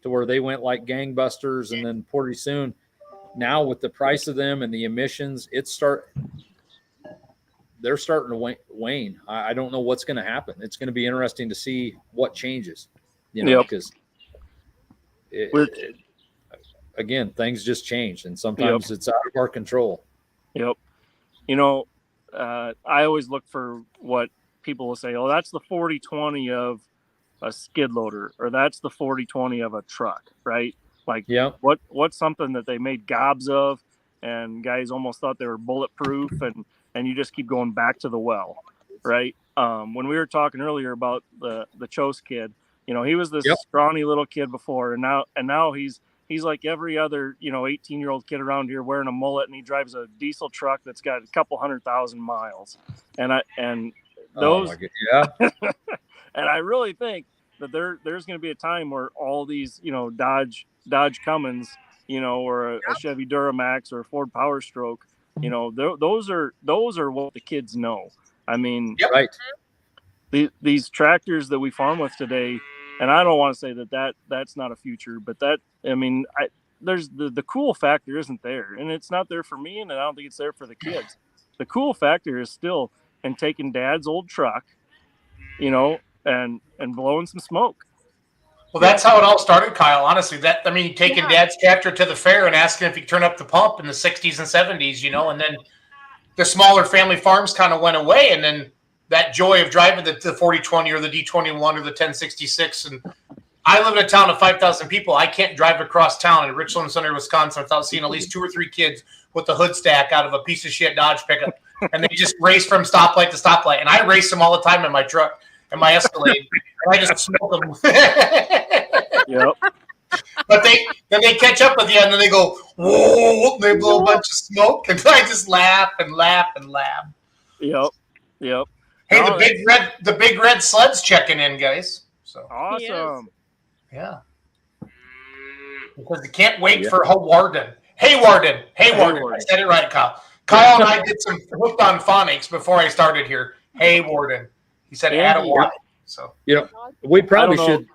to where they went like gangbusters, and then pretty soon now with the price of them and the emissions, they're starting to wane. I don't know what's going to happen. It's going to be interesting to see what changes, you know, because again, things just change, and sometimes it's out of our control.
Yep. You know, I always look for what people will say. Oh, that's the 4020 of a skid loader, or that's the 4020 of a truck, right? Like, what's something that they made gobs of, and guys almost thought they were bulletproof, and you just keep going back to the well, right? When we were talking earlier about the Chose kid, you know, he was this scrawny little kid before, and now he's like every other, you know, 18-year-old kid around here wearing a mullet, and he drives a diesel truck that's got a couple 100,000 miles, and those, and I really think that there's going to be a time where all these, you know, Dodge Cummins, you know, or a Chevy Duramax or a Ford Power Stroke, you know, those are what the kids know. I mean, these tractors that we farm with today, and I don't want to say that's not a future, but there's the cool factor isn't there, and it's not there for me, and I don't think it's there for the kids. The cool factor is still in taking Dad's old truck, you know, and blowing some smoke.
Well, that's how it all started, Kyle. Honestly, taking Dad's tractor to the fair and asking if he could turn up the pump in the 60s and 70s, you know, and then the smaller family farms kind of went away, and then that joy of driving the 4020 or the D21 or the 1066. And I live in a town of 5,000 people. I can't drive across town in Richland Center, Wisconsin without seeing at least 2 or 3 kids with the hood stack out of a piece of shit Dodge pickup. And they just race from stoplight to stoplight. And I race them all the time in my truck and my Escalade. And I just smoke them.
Yep.
But then they catch up with you and then they go, whoa, and they blow a bunch of smoke. And I just laugh and laugh and laugh.
Yep. Yep.
Hey,
Oh,
the big red sled's checking in, guys. So
awesome.
yeah. Because you can't wait for Hawarden. Hawarden. I said it right, Kyle. Kyle and I did some hooked on phonics before I started here. Hawarden. He said add a Y. So
we probably
I don't
should.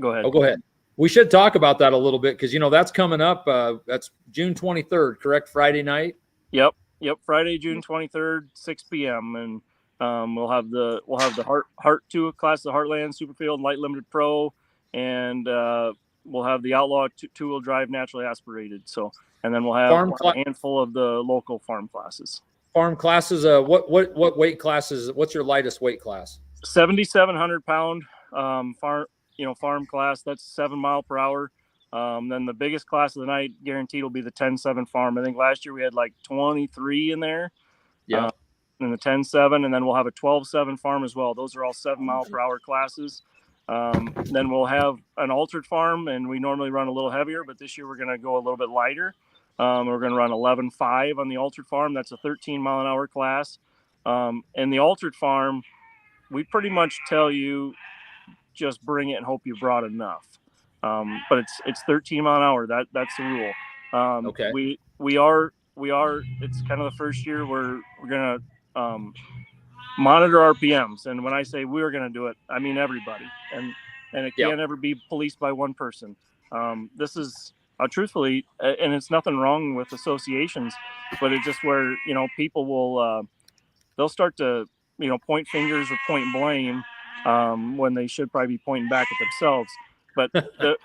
Go ahead.
Oh, go ahead. We should talk about that a little bit because that's coming up. That's June 23rd, correct? Friday night.
Yep. Friday, June 23rd, 6 p.m. and we'll have the Heart 2 class, the Heartland Superfield Light Limited Pro, and we'll have the Outlaw 2-wheel drive naturally aspirated. So, and then we'll have a handful of the local farm classes.
Farm classes. What weight classes? What's your lightest weight class?
7,700 pound farm class. That's 7 mile per hour. Then the biggest class of the night guaranteed will be the 10-7 farm. I think last year we had like 23 in there.
Yeah.
In the 10-7, and then we'll have a 12-7 farm as well. Those are all 7 mile per hour classes. Then we'll have an altered farm, and we normally run a little heavier, but this year we're going to go a little bit lighter. We're going to run 11.5 on the altered farm. That's a 13 mile an hour class. And the altered farm, we pretty much tell you just bring it and hope you brought enough. But it's 13 mile an hour. That's the rule.
Okay.
We are. It's kind of the first year we're gonna monitor RPMs, and when I say we're gonna do it, I mean everybody. And it can't ever be policed by one person. This is truthfully, and it's nothing wrong with associations, but it's just where people will they'll start to point fingers or point blame when they should probably be pointing back at themselves. But I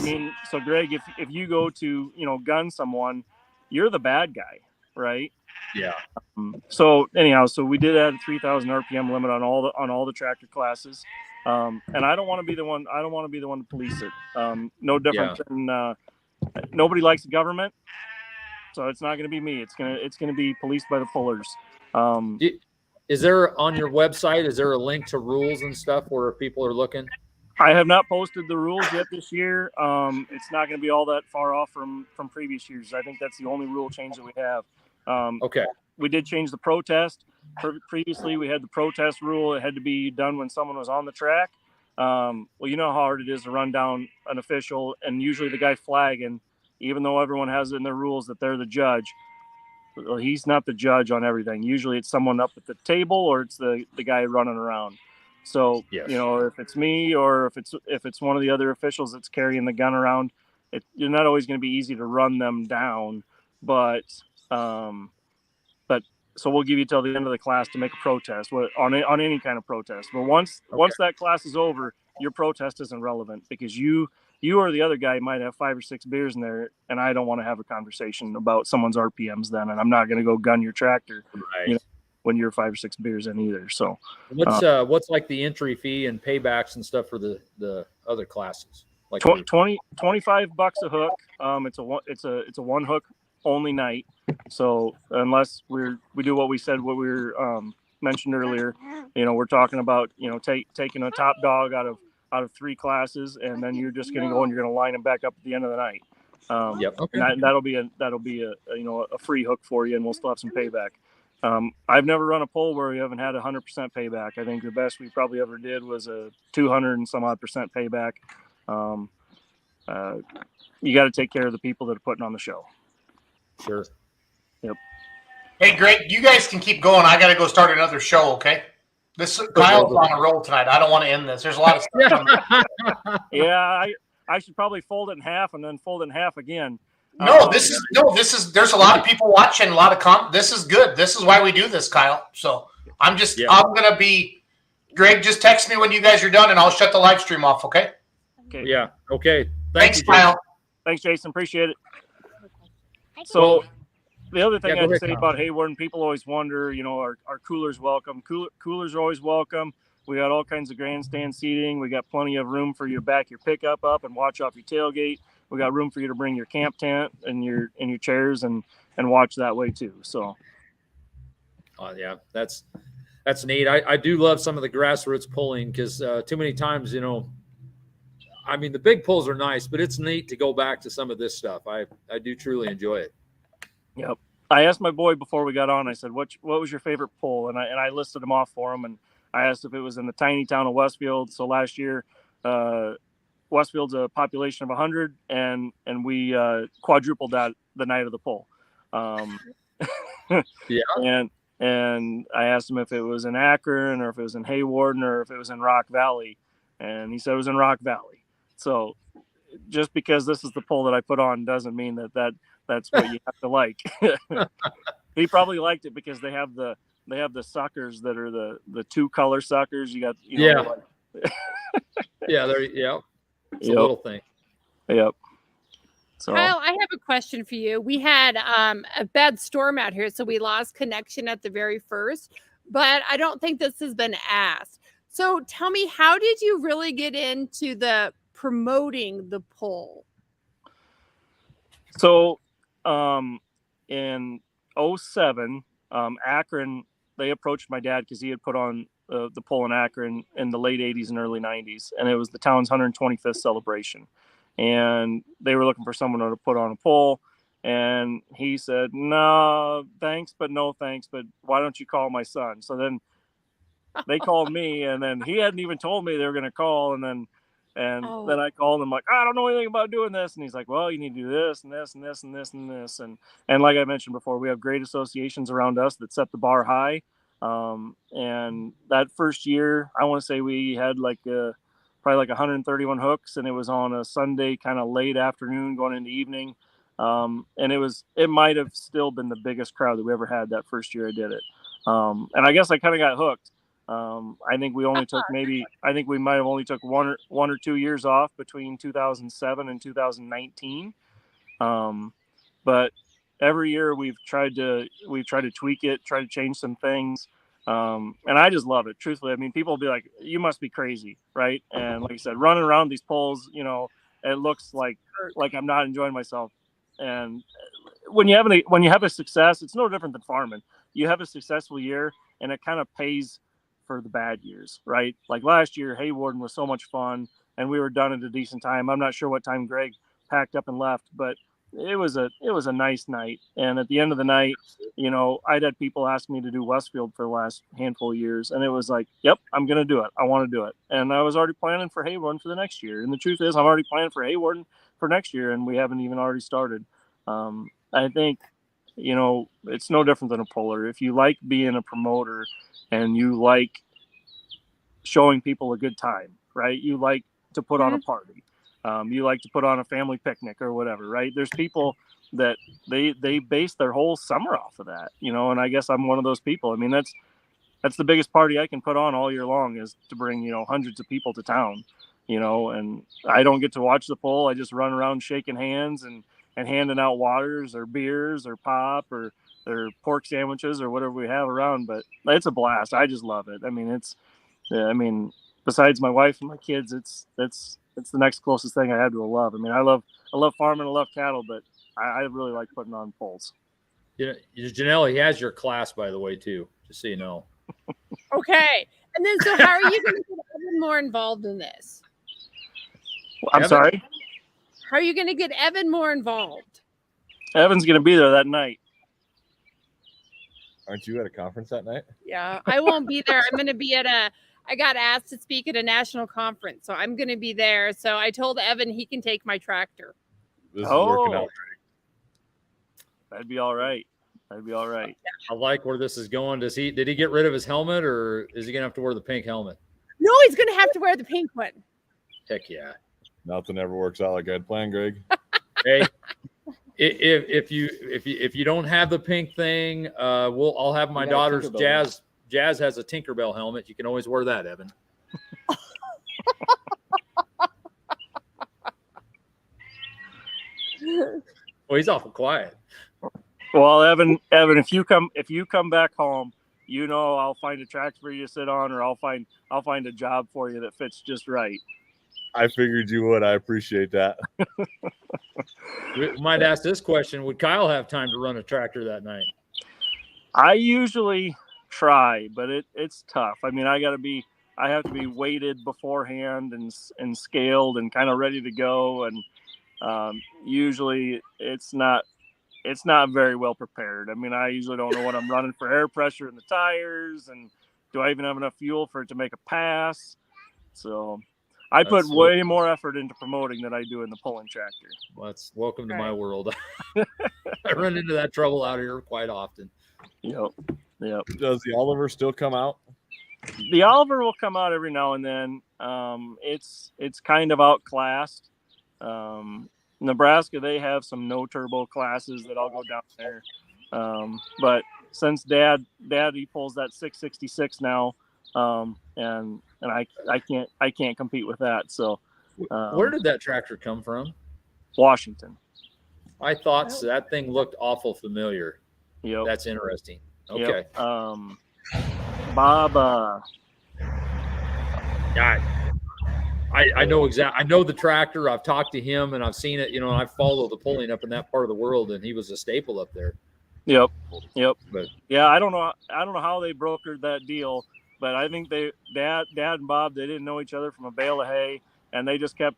mean, so Greg, if you go to gun someone, you're the bad guy, right?
Yeah.
So anyhow, we did add a 3,000 RPM limit on all the tractor classes, and I don't want to be the one. I don't want to be the one to police it. No different than nobody likes the government, so it's not going to be me. It's gonna be policed by the pullers.
Is there on your website? Is there a link to rules and stuff where people are looking?
I have not posted the rules yet this year. It's not going to be all that far off from previous years. I think that's the only rule change that we have.
Okay.
We did change the protest. Previously, we had the protest rule. It had to be done when someone was on the track. Well, you know how hard it is to run down an official, and usually the guy flagging, even though everyone has it in their rules that they're the judge, well, he's not the judge on everything. Usually it's someone up at the table or it's the guy running around. So,
yes.
If it's me or if it's one of the other officials that's carrying the gun around, you're not always going to be easy to run them down. But so we'll give you till the end of the class to make a protest on any kind of protest. But once that class is over, your protest isn't relevant because you or the other guy might have 5 or 6 beers in there, and I don't want to have a conversation about someone's RPMs then, and I'm not going to go gun your tractor.
Right.
When you're 5 or 6 beers in either. So
what's like the entry fee and paybacks and stuff for the other classes? Like
$25 a hook. It's a one hook only night. So unless we do what we were mentioned earlier, we're talking about taking a top dog out of 3 classes, and then you're just going to go and you're going to line them back up at the end of the night.
Yep. Okay.
And that'll be a free hook for you, and we'll still have some payback. I've never run a poll where we haven't had 100% payback. I think the best we probably ever did was a 200 and some odd percent payback. You got to take care of the people that are putting on the show.
Sure.
Yep.
Hey, Greg, you guys can keep going. I got to go start another show, okay? Kyle's on a roll tonight. I don't want to end this. There's a lot of stuff.
Yeah, I should probably fold it in half and then fold it in half again.
This is there's a lot of people watching, a lot of this is good. This is why we do this, Kyle. So I'm going to be, Greg, just text me when you guys are done and I'll shut the live stream off. Okay.
Okay.
Yeah. Okay.
Thanks, Kyle.
Thanks, Jason. Appreciate it. So the other thing
Yeah, go
I'd
ahead,
say
Kyle.
about Hayward, and people always wonder, our coolers welcome. Coolers are always welcome. We got all kinds of grandstand seating. We got plenty of room for you to back your pickup up and watch off your tailgate. We got room for you to bring your camp tent and your chairs and watch that way too. So,
Yeah, that's neat. I do love some of the grassroots pulling because too many times, I mean, the big pulls are nice, but it's neat to go back to some of this stuff. I do truly enjoy it.
yep. I asked my boy before we got on. I said, "What was your favorite pull?" And I listed them off for him. And I asked if it was in the tiny town of Westfield. So last year, Westfield's a population of 100, and we quadrupled that the night of the pull.
Yeah.
And I asked him if it was in Akron or if it was in Hawarden or if it was in Rock Valley, and he said it was in Rock Valley. So just because this is the pull that I put on doesn't mean that's what you have to like. He probably liked it because they have the suckers that are the 2-color suckers. You got
Yeah.
Like,
Yeah, it's a
Yep.
little thing.
Yep. So
Kyle, I have a question for you. We had a bad storm out here, so we lost connection at the very first, but I don't think this has been asked. So tell me, how did you really get into the promoting the poll?
So in 07, Akron, they approached my dad because he had put on the poll in Akron in the late 80s and early 90s, and it was the town's 125th celebration. And they were looking for someone to put on a poll. And he said, "No, thanks, but no thanks. But why don't you call my son?" So then they called me, and then he hadn't even told me they were going to call. And then I called him like, "I don't know anything about doing this." And he's like, "Well, you need to do this and this and this and this and this." And like I mentioned before, we have great associations around us that set the bar high. And that first year, I want to say we had probably like 131 hooks, and it was on a Sunday, kind of late afternoon going into evening. And it might have still been the biggest crowd that we ever had that first year I did it. And I guess I kind of got hooked. I think we only took we might have only took one or 2 years off between 2007 and 2019. But every year we've tried to tweak it, try to change some things. And I just love it. Truthfully, I mean, people will be like, "You must be crazy," right? And like I said, running around these poles, it looks like I'm not enjoying myself. And when you have a success, it's no different than farming. You have a successful year, and it kind of pays for the bad years, right? Like last year, Hawarden was so much fun, and we were done at a decent time. I'm not sure what time Greg packed up and left, but it was a nice night. And at the end of the night, I'd had people ask me to do Westfield for the last handful of years, and it was like, "Yep, I'm going to do it. I want to do it." And I was already planning for Hawarden for the next year. And the truth is, I'm already planning for Hawarden for next year, and we haven't even already started. I think, it's no different than a puller. If you like being a promoter and you like showing people a good time, right? You like to put on a party. You like to put on a family picnic or whatever, right? There's people that they base their whole summer off of that, and I guess I'm one of those people. I mean, that's the biggest party I can put on all year long, is to bring, hundreds of people to town, and I don't get to watch the poll. I just run around shaking hands and handing out waters or beers or pop or pork sandwiches or whatever we have around. But it's a blast. I just love it. I mean, besides my wife and my kids, it's the next closest thing I have to a love. I mean, I love farming, I love cattle, but I really like putting on polls.
Janelle, he has your class, by the way, too, just so you know.
Okay. And then, so how are you going to get Evan more involved in this?
I'm sorry?
How are you going to get Evan more involved?
Evan's going to be there that night.
Aren't you at a conference that night?
Yeah, I won't be there. I'm going to be I got asked to speak at a national conference, so I'm going to be there. So I told Evan he can take my tractor.
This is working out.
That'd be all right.
I like where this is going. Did he get rid of his helmet, or is he going to have to wear the pink helmet?
No, he's going to have to wear the pink one.
Heck yeah.
Nothing ever works out like I had planned, Greg.
Hey, if you don't have the pink thing, I'll have my daughter's Jazz. Jazz has a Tinkerbell helmet. You can always wear that, Evan.
Oh,
Well, he's awful quiet.
Well, Evan, if you come back home, I'll find a tractor for you to sit on, or I'll find a job for you that fits just right.
I figured you would. I appreciate that.
We might ask this question: would Kyle have time to run a tractor that night?
I usually try, but it's tough. I mean, I have to be weighted beforehand and scaled and kind of ready to go. And usually it's not very well prepared. I mean, I usually don't know what I'm running for air pressure in the tires, and do I even have enough fuel for it to make a pass? So I put way more effort into promoting than I do in the pulling tractor.
Well, that's welcome to my world. I run into that trouble out here quite often.
Yep.
Does the Oliver still come out?
The Oliver will come out every now and then. It's kind of outclassed. Nebraska, they have some no turbo classes that I'll go down there. But since Dad he pulls that 666 now, and I can't compete with that. So
where did that tractor come from?
Washington.
I thought so. That thing looked awful familiar.
Yep.
That's interesting. Okay.
Yep. Bob.
I know exactly. I know the tractor. I've talked to him and I've seen it. And I follow the pulling up in that part of the world, and he was a staple up there.
Yep.
But
yeah, I don't know how they brokered that deal, but I think Dad and Bob, they didn't know each other from a bale of hay, and they just kept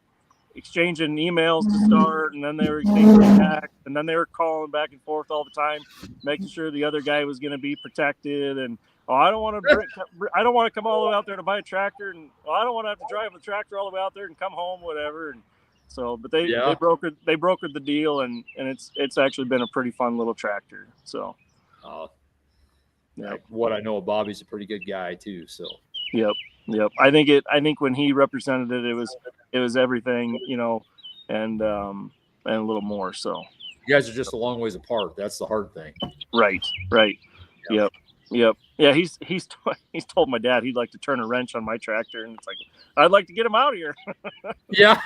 exchanging emails to start, and then they were exchanging back, and then they were calling back and forth all the time, making sure the other guy was going to be protected. And I don't want to come all the way out there to buy a tractor, and I don't want to have to drive the tractor all the way out there and come home, whatever. And so, but they brokered the deal, and it's actually been a pretty fun little tractor. So,
what I know of Bobby's a pretty good guy too. So,
yep. I think when he represented it, it was everything, and a little more. So
you guys are just a long ways apart. That's the hard thing.
Right. Yep. Yeah. He's told my dad he'd like to turn a wrench on my tractor, and it's like, I'd like to get him out of here.
Yeah.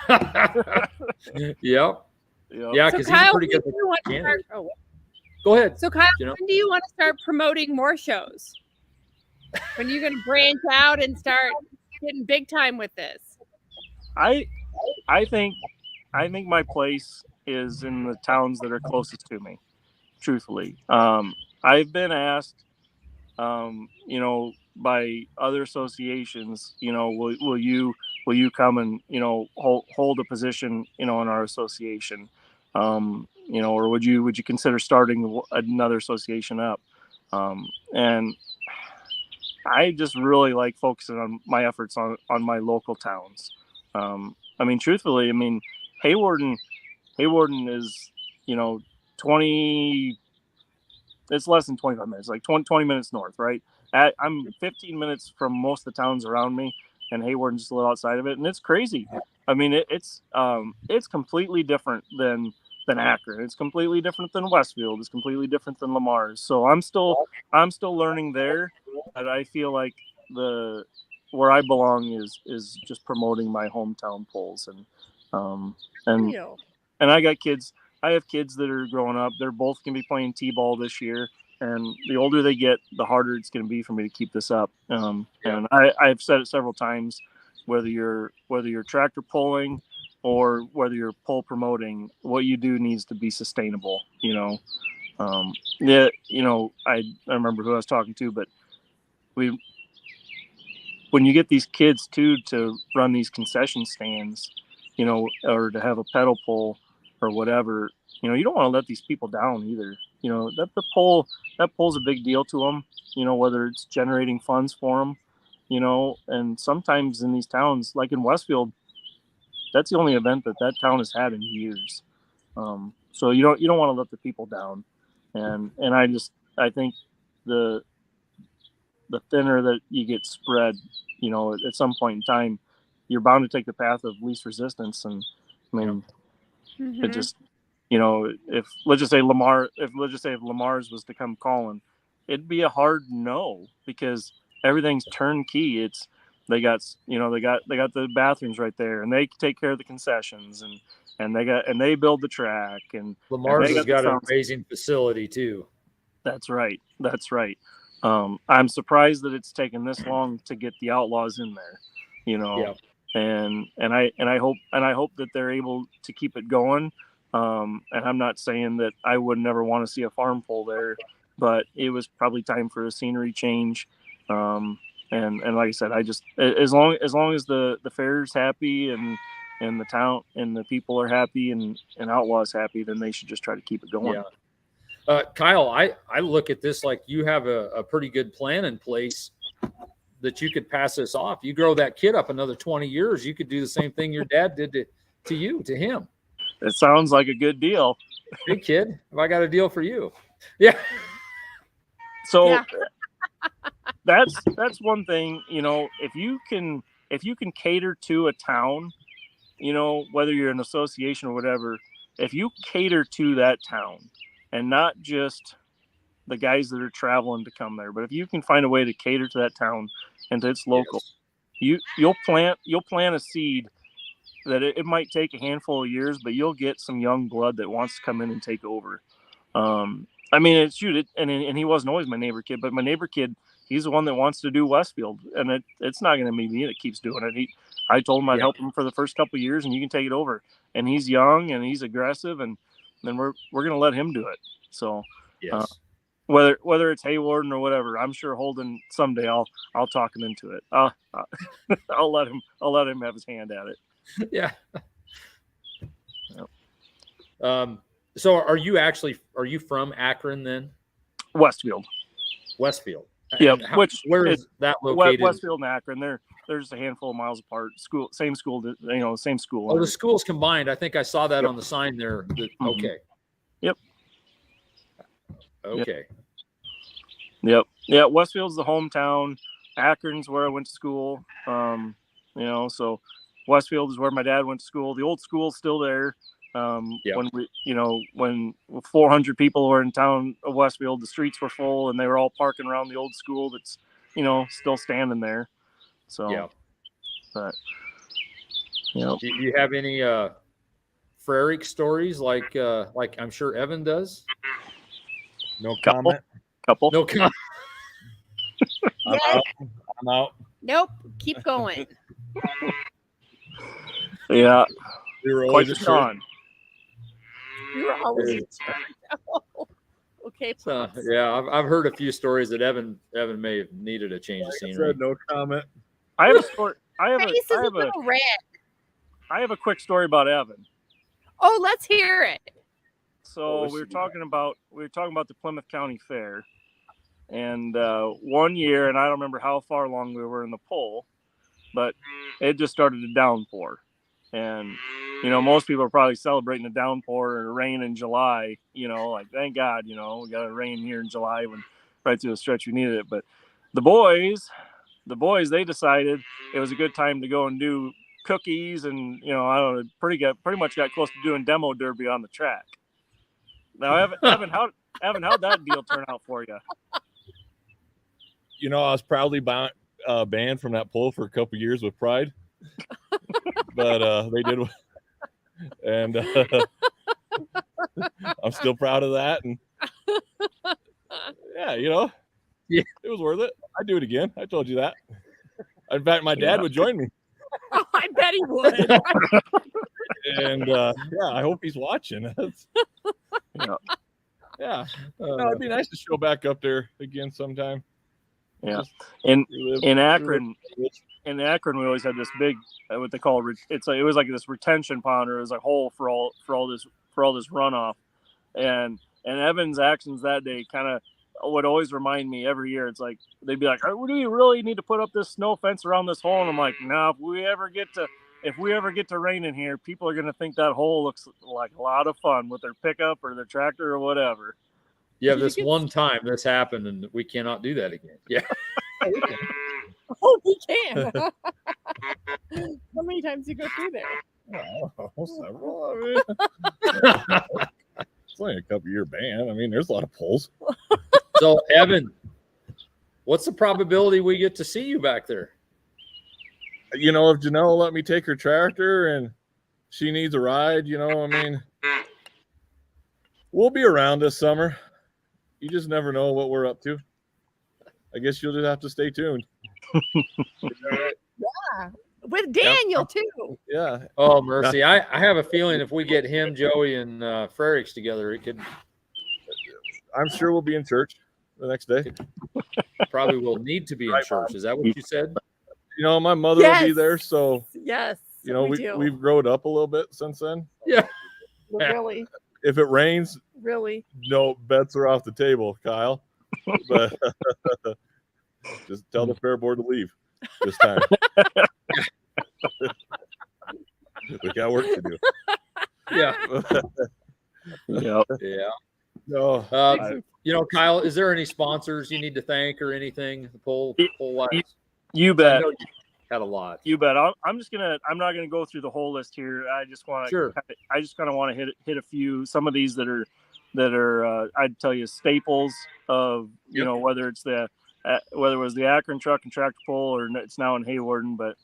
Yep. Yeah. Because he's pretty good. Go ahead.
So Kyle, when do you want to start promoting more shows? When are you going to branch out and start getting big time with this?
I think my place is in the towns that are closest to me. Truthfully, I've been asked, by other associations, will you come and hold a position, in our association, or would you consider starting another association up? And I just really like focusing on my efforts on my local towns. Truthfully, Hawarden is, 20, it's less than 25 minutes, like 20 minutes north, right? I'm 15 minutes from most of the towns around me, and Hawarden's just a little outside of it. And it's crazy. It's completely different than Akron. It's completely different than Westfield. It's completely different than Lamar's. So I'm still learning there, but I feel like where I belong is just promoting my hometown polls. And I got kids. I have kids that are growing up. They're both going to be playing T-ball this year. And the older they get, the harder it's going to be for me to keep this up. And I've said it several times, whether you're tractor pulling or whether you're pole promoting, what you do needs to be sustainable. I remember who I was talking to, but when you get these kids too to run these concession stands, or to have a pedal pull or whatever, you don't want to let these people down either. That poll's a big deal to them, whether it's generating funds for them, and sometimes in these towns, like in Westfield, that's the only event that town has had in years. So you don't want to let the people down. And I think the thinner that you get spread, at some point in time, you're bound to take the path of least resistance. And it just, if let's just say if Lamar's was to come calling, it'd be a hard no, because everything's turnkey. It's, they got the bathrooms right there, and they take care of the concessions, and they build the track, and
Lamar's
they
has got an
sound-
amazing facility too.
That's right. I'm surprised that it's taken this long to get the Outlaws in there,
Yeah.
and I hope that they're able to keep it going. And I'm not saying that I would never want to see a farm pole there, but it was probably time for a scenery change. And like I said, I just as long as the fair's happy and the town and the people are happy and Outlaws happy, then they should just try to keep it going.
Yeah. Kyle, I look at this like you have a pretty good plan in place that you could pass this off. You grow that kid up another 20 years, you could do the same thing your dad did to him.
It sounds like a good deal.
Hey kid, have I got a deal for you? Yeah.
So
Yeah.
that's one thing, if you can cater to a town, whether you're an association or whatever, if you cater to that town and not just the guys that are traveling to come there, but if you can find a way to cater to that town and to its local, you'll plant a seed that it might take a handful of years, but you'll get some young blood that wants to come in and take over. And he wasn't always my neighbor kid, but my neighbor kid, he's the one that wants to do Westfield, and it's not going to be me that keeps doing it. I told him I'd help him for the first couple of years, and you can take it over. And he's young and he's aggressive, and then we're going to let him do it. So
Yes.
Whether it's Hawarden or whatever, I'm sure Holden someday I'll talk him into it. I'll let him have his hand at it.
Yeah.
Yep.
So are you from Akron then?
Westfield.
Westfield.
Yeah.
And where is that
Westfield
located?
and Akron. They're just a handful of miles apart. Same school. Same school.
Oh, the schools combined. I think I saw that
Yep.
on the sign there.
Mhm.
Okay.
Yep.
Okay.
Yep. Yeah. Westfield's the hometown. Akron's where I went to school. So Westfield is where my dad went to school. The old school's still there. When 400 people were in town of Westfield, the streets were full and they were all parking around the old school that's, still standing there. So,
Yeah.
But,
Do you have any Frerick stories like I'm sure Evan does?
No
Couple.
comment.
couple.
No comment.
I'm out.
Nope. Keep going.
Yeah.
We were
Quite
always
the
a church.
con.
You're always okay. Pops.
Yeah, I've heard a few stories that Evan may have needed a change of
Like I
scenery.
said, no comment.
I have a story. I
Face is a little red.
have a quick story about Evan.
Oh, let's hear it.
So we were talking about the Plymouth County Fair, and one year, and I don't remember how far along we were in the poll, but it just started to downpour, and most people are probably celebrating a downpour or rain in July. Like thank God, we got a rain here in July when right through the stretch we needed it. But the boys, they decided it was a good time to go and do cookies, and I don't know, pretty much got close to doing demo derby on the track. Now, Evan, how'd that deal turn out for you?
I was proudly banned from that poll for a couple years with pride, but they did, and I'm still proud of that. And yeah,
Yeah.
it was worth it. I'd do it again. I told you that. In fact, my dad would join me,
Oh, I bet he would.
and I hope he's watching. Yeah, no, it'd be nice to show back up there again sometime.
Yeah,
Just
in
relive-
Akron, we always had this big, what they call it was like this retention pond, or it was a hole for all this runoff, and Evan's actions that day kind of would always remind me every year. It's like they'd be like, "Do you really need to put up this snow fence around this hole?" And I'm like, "No, if we ever get to rain in here, people are gonna think that hole looks like a lot of fun with their pickup or their tractor or whatever."
Yeah, this one time this happened, and we cannot do that again. Yeah.
Oh, we can. How many times do you go through there?
Oh, several. I mean, it's only a couple-year ban. I mean, there's a lot of polls.
So, Evan, what's the probability we get to see you back there?
you know, if Janelle will let me take her tractor and she needs a ride, you know, I mean, we'll be around this summer. You just never know what we're up to. I guess you'll just have to stay tuned.
With Daniel too.
Yeah.
Oh, mercy. I have a feeling if we get him, Joey, and Frericks together, it could
I'm sure we'll be in church the next day.
probably will need to be in church. Is that what you said?
You know, my mother will be there, so
Yes.
you know we've grown up a little bit since then.
Yeah.
Really,
If it rains,
really.
no bets are off the table, Kyle. But just tell the fair board to leave this time. We got work to do.
Yeah.
Yep.
Yeah.
No,
You know, Kyle, is there any sponsors you need to thank or anything? Poll wise.
You
I
bet.
know you had a lot.
You bet. I'm not gonna go through the whole list here. I just want to.
Sure.
I just kind of want to hit a few. Some of these that are I'd tell you staples of you know whether it's whether it was the Akron Truck and Tractor Pull or it's now in Hawarden, but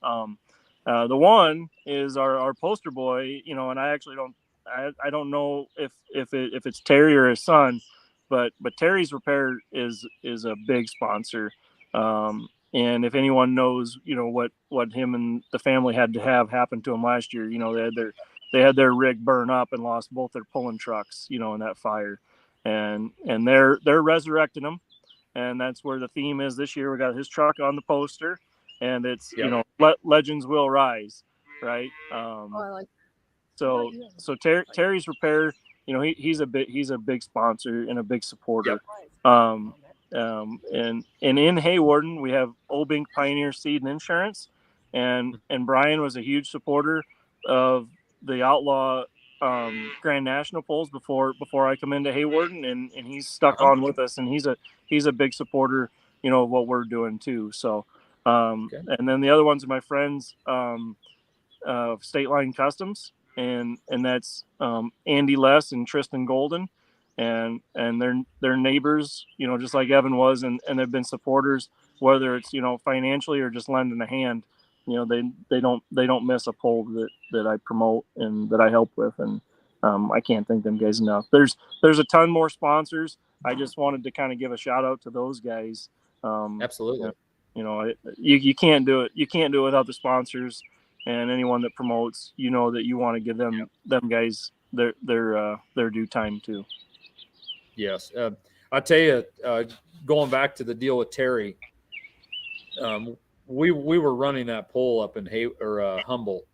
the one is our poster boy. You know, and I actually don't know if it's Terry or his son, but Terry's Repair is a big sponsor. And if anyone knows, you know, what him and the family had to have happen to him last year, you know, they had their rig burn up and lost both their pulling trucks, you know, in that fire, and they're resurrecting them, and that's where the theme is this year. We got his truck on the poster, and it's you know, legends will rise, right? So Terry's Repair, you know, he's a big sponsor and a big supporter. And in Hawarden we have Obink Pioneer Seed and Insurance, and Brian was a huge supporter of the Outlaw Grand National polls before I come into Hawarden, and he's stuck on with us, and he's a big supporter, you know, of what we're doing too. So and then the other ones are my friends State Line Customs, and that's Andy Less and Tristan Golden. And they're neighbors, you know, just like Evan was, and they've been supporters, whether it's, you know, financially or just lending a hand. You know, they don't miss a poll that I promote and that I help with, and I can't thank them guys enough. There's a ton more sponsors. I just wanted to kind of give a shout out to those guys.
Absolutely.
You know, you can't do it. You can't do it without the sponsors and anyone that promotes. You know that you want to give them guys their due time too.
Yes. I tell you, going back to the deal with Terry, we were running that poll up in Humboldt,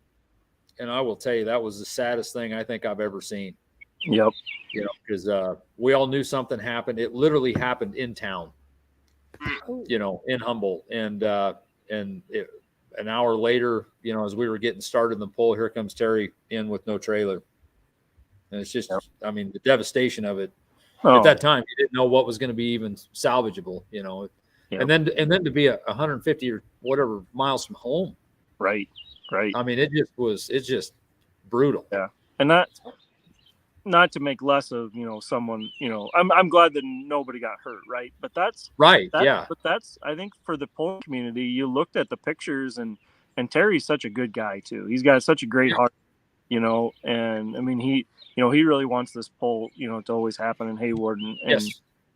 and I will tell you that was the saddest thing I think I've ever seen.
Yep.
You know, because we all knew something happened. It literally happened in town. You know, in Humboldt, and an hour later, you know, as we were getting started in the poll, here comes Terry in with no trailer, and it's just, I mean, the devastation of it. At that time, you didn't know what was going to be even salvageable, you know, and then to be 150 or whatever miles from home.
Right.
I mean, it's just brutal.
Yeah. And not to make less of, you know, someone, you know, I'm glad that nobody got hurt. Right. But that's right. Yeah. But that's, I think for the pulling community, you looked at the pictures and Terry's such a good guy too. He's got such a great heart, you know, and I mean, he really wants this poll, you know, to always happen in Hayward,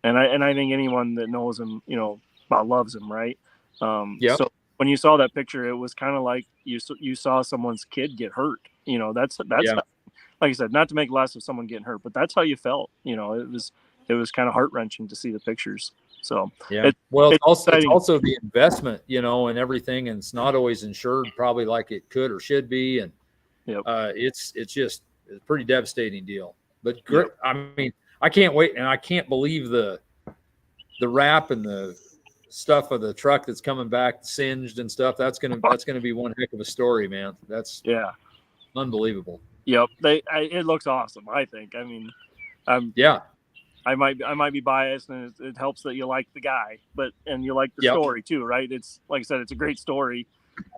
and I think anyone that knows him, you know, loves him, right? So when you saw that picture, it was kind of like you saw someone's kid get hurt. You know, that's like I said, not to make less of someone getting hurt, but that's how you felt. You know, it was kind of heart wrenching to see the pictures. So
it's also the investment, you know, and everything, and it's not always insured probably like it could or should be, and it's just a pretty devastating deal. But I mean, I can't wait, and I can't believe the wrap and the stuff of the truck that's coming back singed and stuff. That's gonna be one heck of a story, man. That's unbelievable.
Yep, it looks awesome. I think. I mean, I might be biased, and it helps that you like the guy, and you like the story too, right? It's like I said, it's a great story.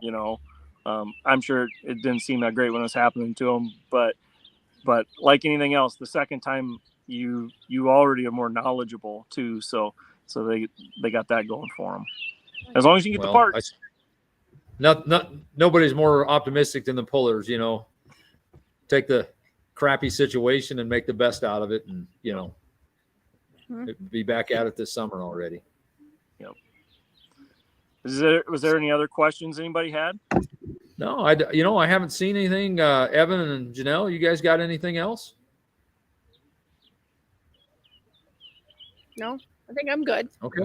You know, I'm sure it didn't seem that great when it was happening to him, but like anything else, the second time you already are more knowledgeable too. So they got that going for them. As long as you get the parts.
Nobody's more optimistic than the pullers. Take the crappy situation and make the best out of it, and be back at it this summer already.
Yep. Was there any other questions anybody had?
No, I haven't seen anything. Evan and Janelle, you guys got anything else?
No, I think I'm good.
Okay.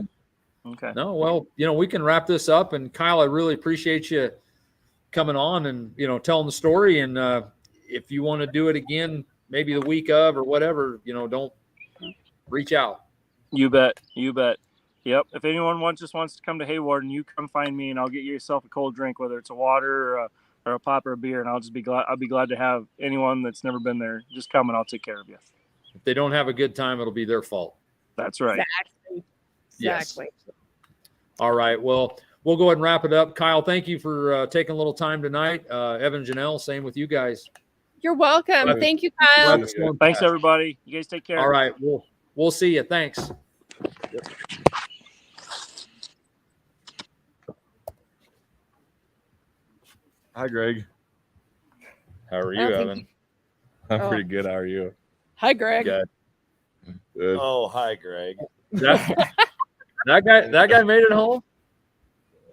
Okay.
No, well, we can wrap this up. And Kyle, I really appreciate you coming on and, telling the story. And if you want to do it again, maybe the week of or whatever, don't reach out.
You bet. Yep. If anyone just wants to come to Hayward, and you come find me, and I'll get you yourself a cold drink, whether it's a water or a pop or a beer, and I'll be glad to have anyone that's never been there just come, and I'll take care of you.
If they don't have a good time, it'll be their fault.
That's right.
Exactly.
Yes. All right. Well, we'll go ahead and wrap it up. Kyle, thank you for taking a little time tonight. Evan, Janelle, same with you guys.
You're welcome. Thank you, Kyle.
Thanks, everybody. You guys take care.
All right. We'll see you. Thanks.
Hi, Greg.
How are you,
I don't
Evan?
think
I'm pretty good. How are you?
Hi, Greg.
Good.
Good.
Oh, hi, Greg.
That guy made it home.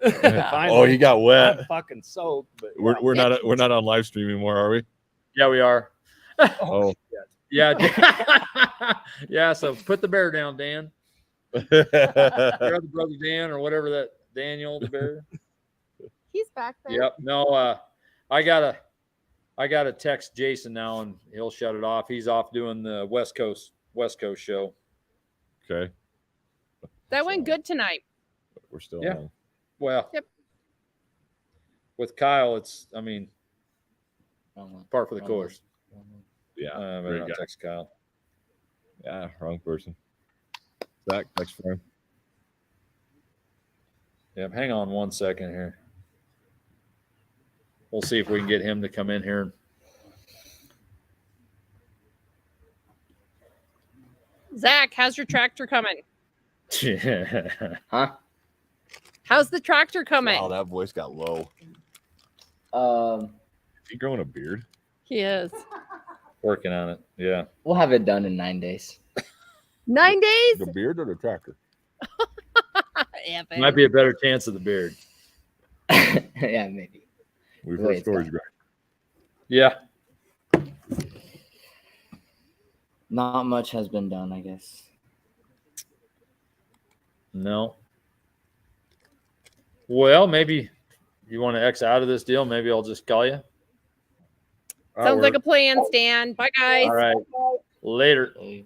Oh, he got wet.
I'm fucking soaked. But
We're not on live stream anymore, are we?
Yeah, we are.
Oh,
Yeah. Yeah. So put the bear down, Dan. Your other brother Dan, or whatever that Daniel the bear.
He's back there.
Yep. No. I gotta text Jason now, and he'll shut it off. He's off doing the West Coast show.
okay.
That went good tonight.
We're still
Yeah.
on.
Well.
Yep.
With Kyle, it's par for the course.
Yeah.
Better
great
not
guy.
text Kyle.
Yeah, wrong person. Zach, thanks for him.
Yep. Hang on 1 second here. We'll see if we can get him to come in here.
Zach, how's your tractor coming?
Huh?
How's the tractor coming?
Wow, that voice got low. Is he growing a beard?
He is.
Working on it. Yeah.
We'll have it done in 9 days.
9 days?
The beard or the tractor?
Evan.
Might be a better chance of the beard.
Yeah, maybe.
We've
Wait,
heard
it's
stories,
got-
Greg.
Yeah.
Not much has been done, I guess.
No. Well, maybe you want to X out of this deal. Maybe I'll just call you.
Sounds like a plan, Stan. Bye, guys.
All right. Later.
Hey.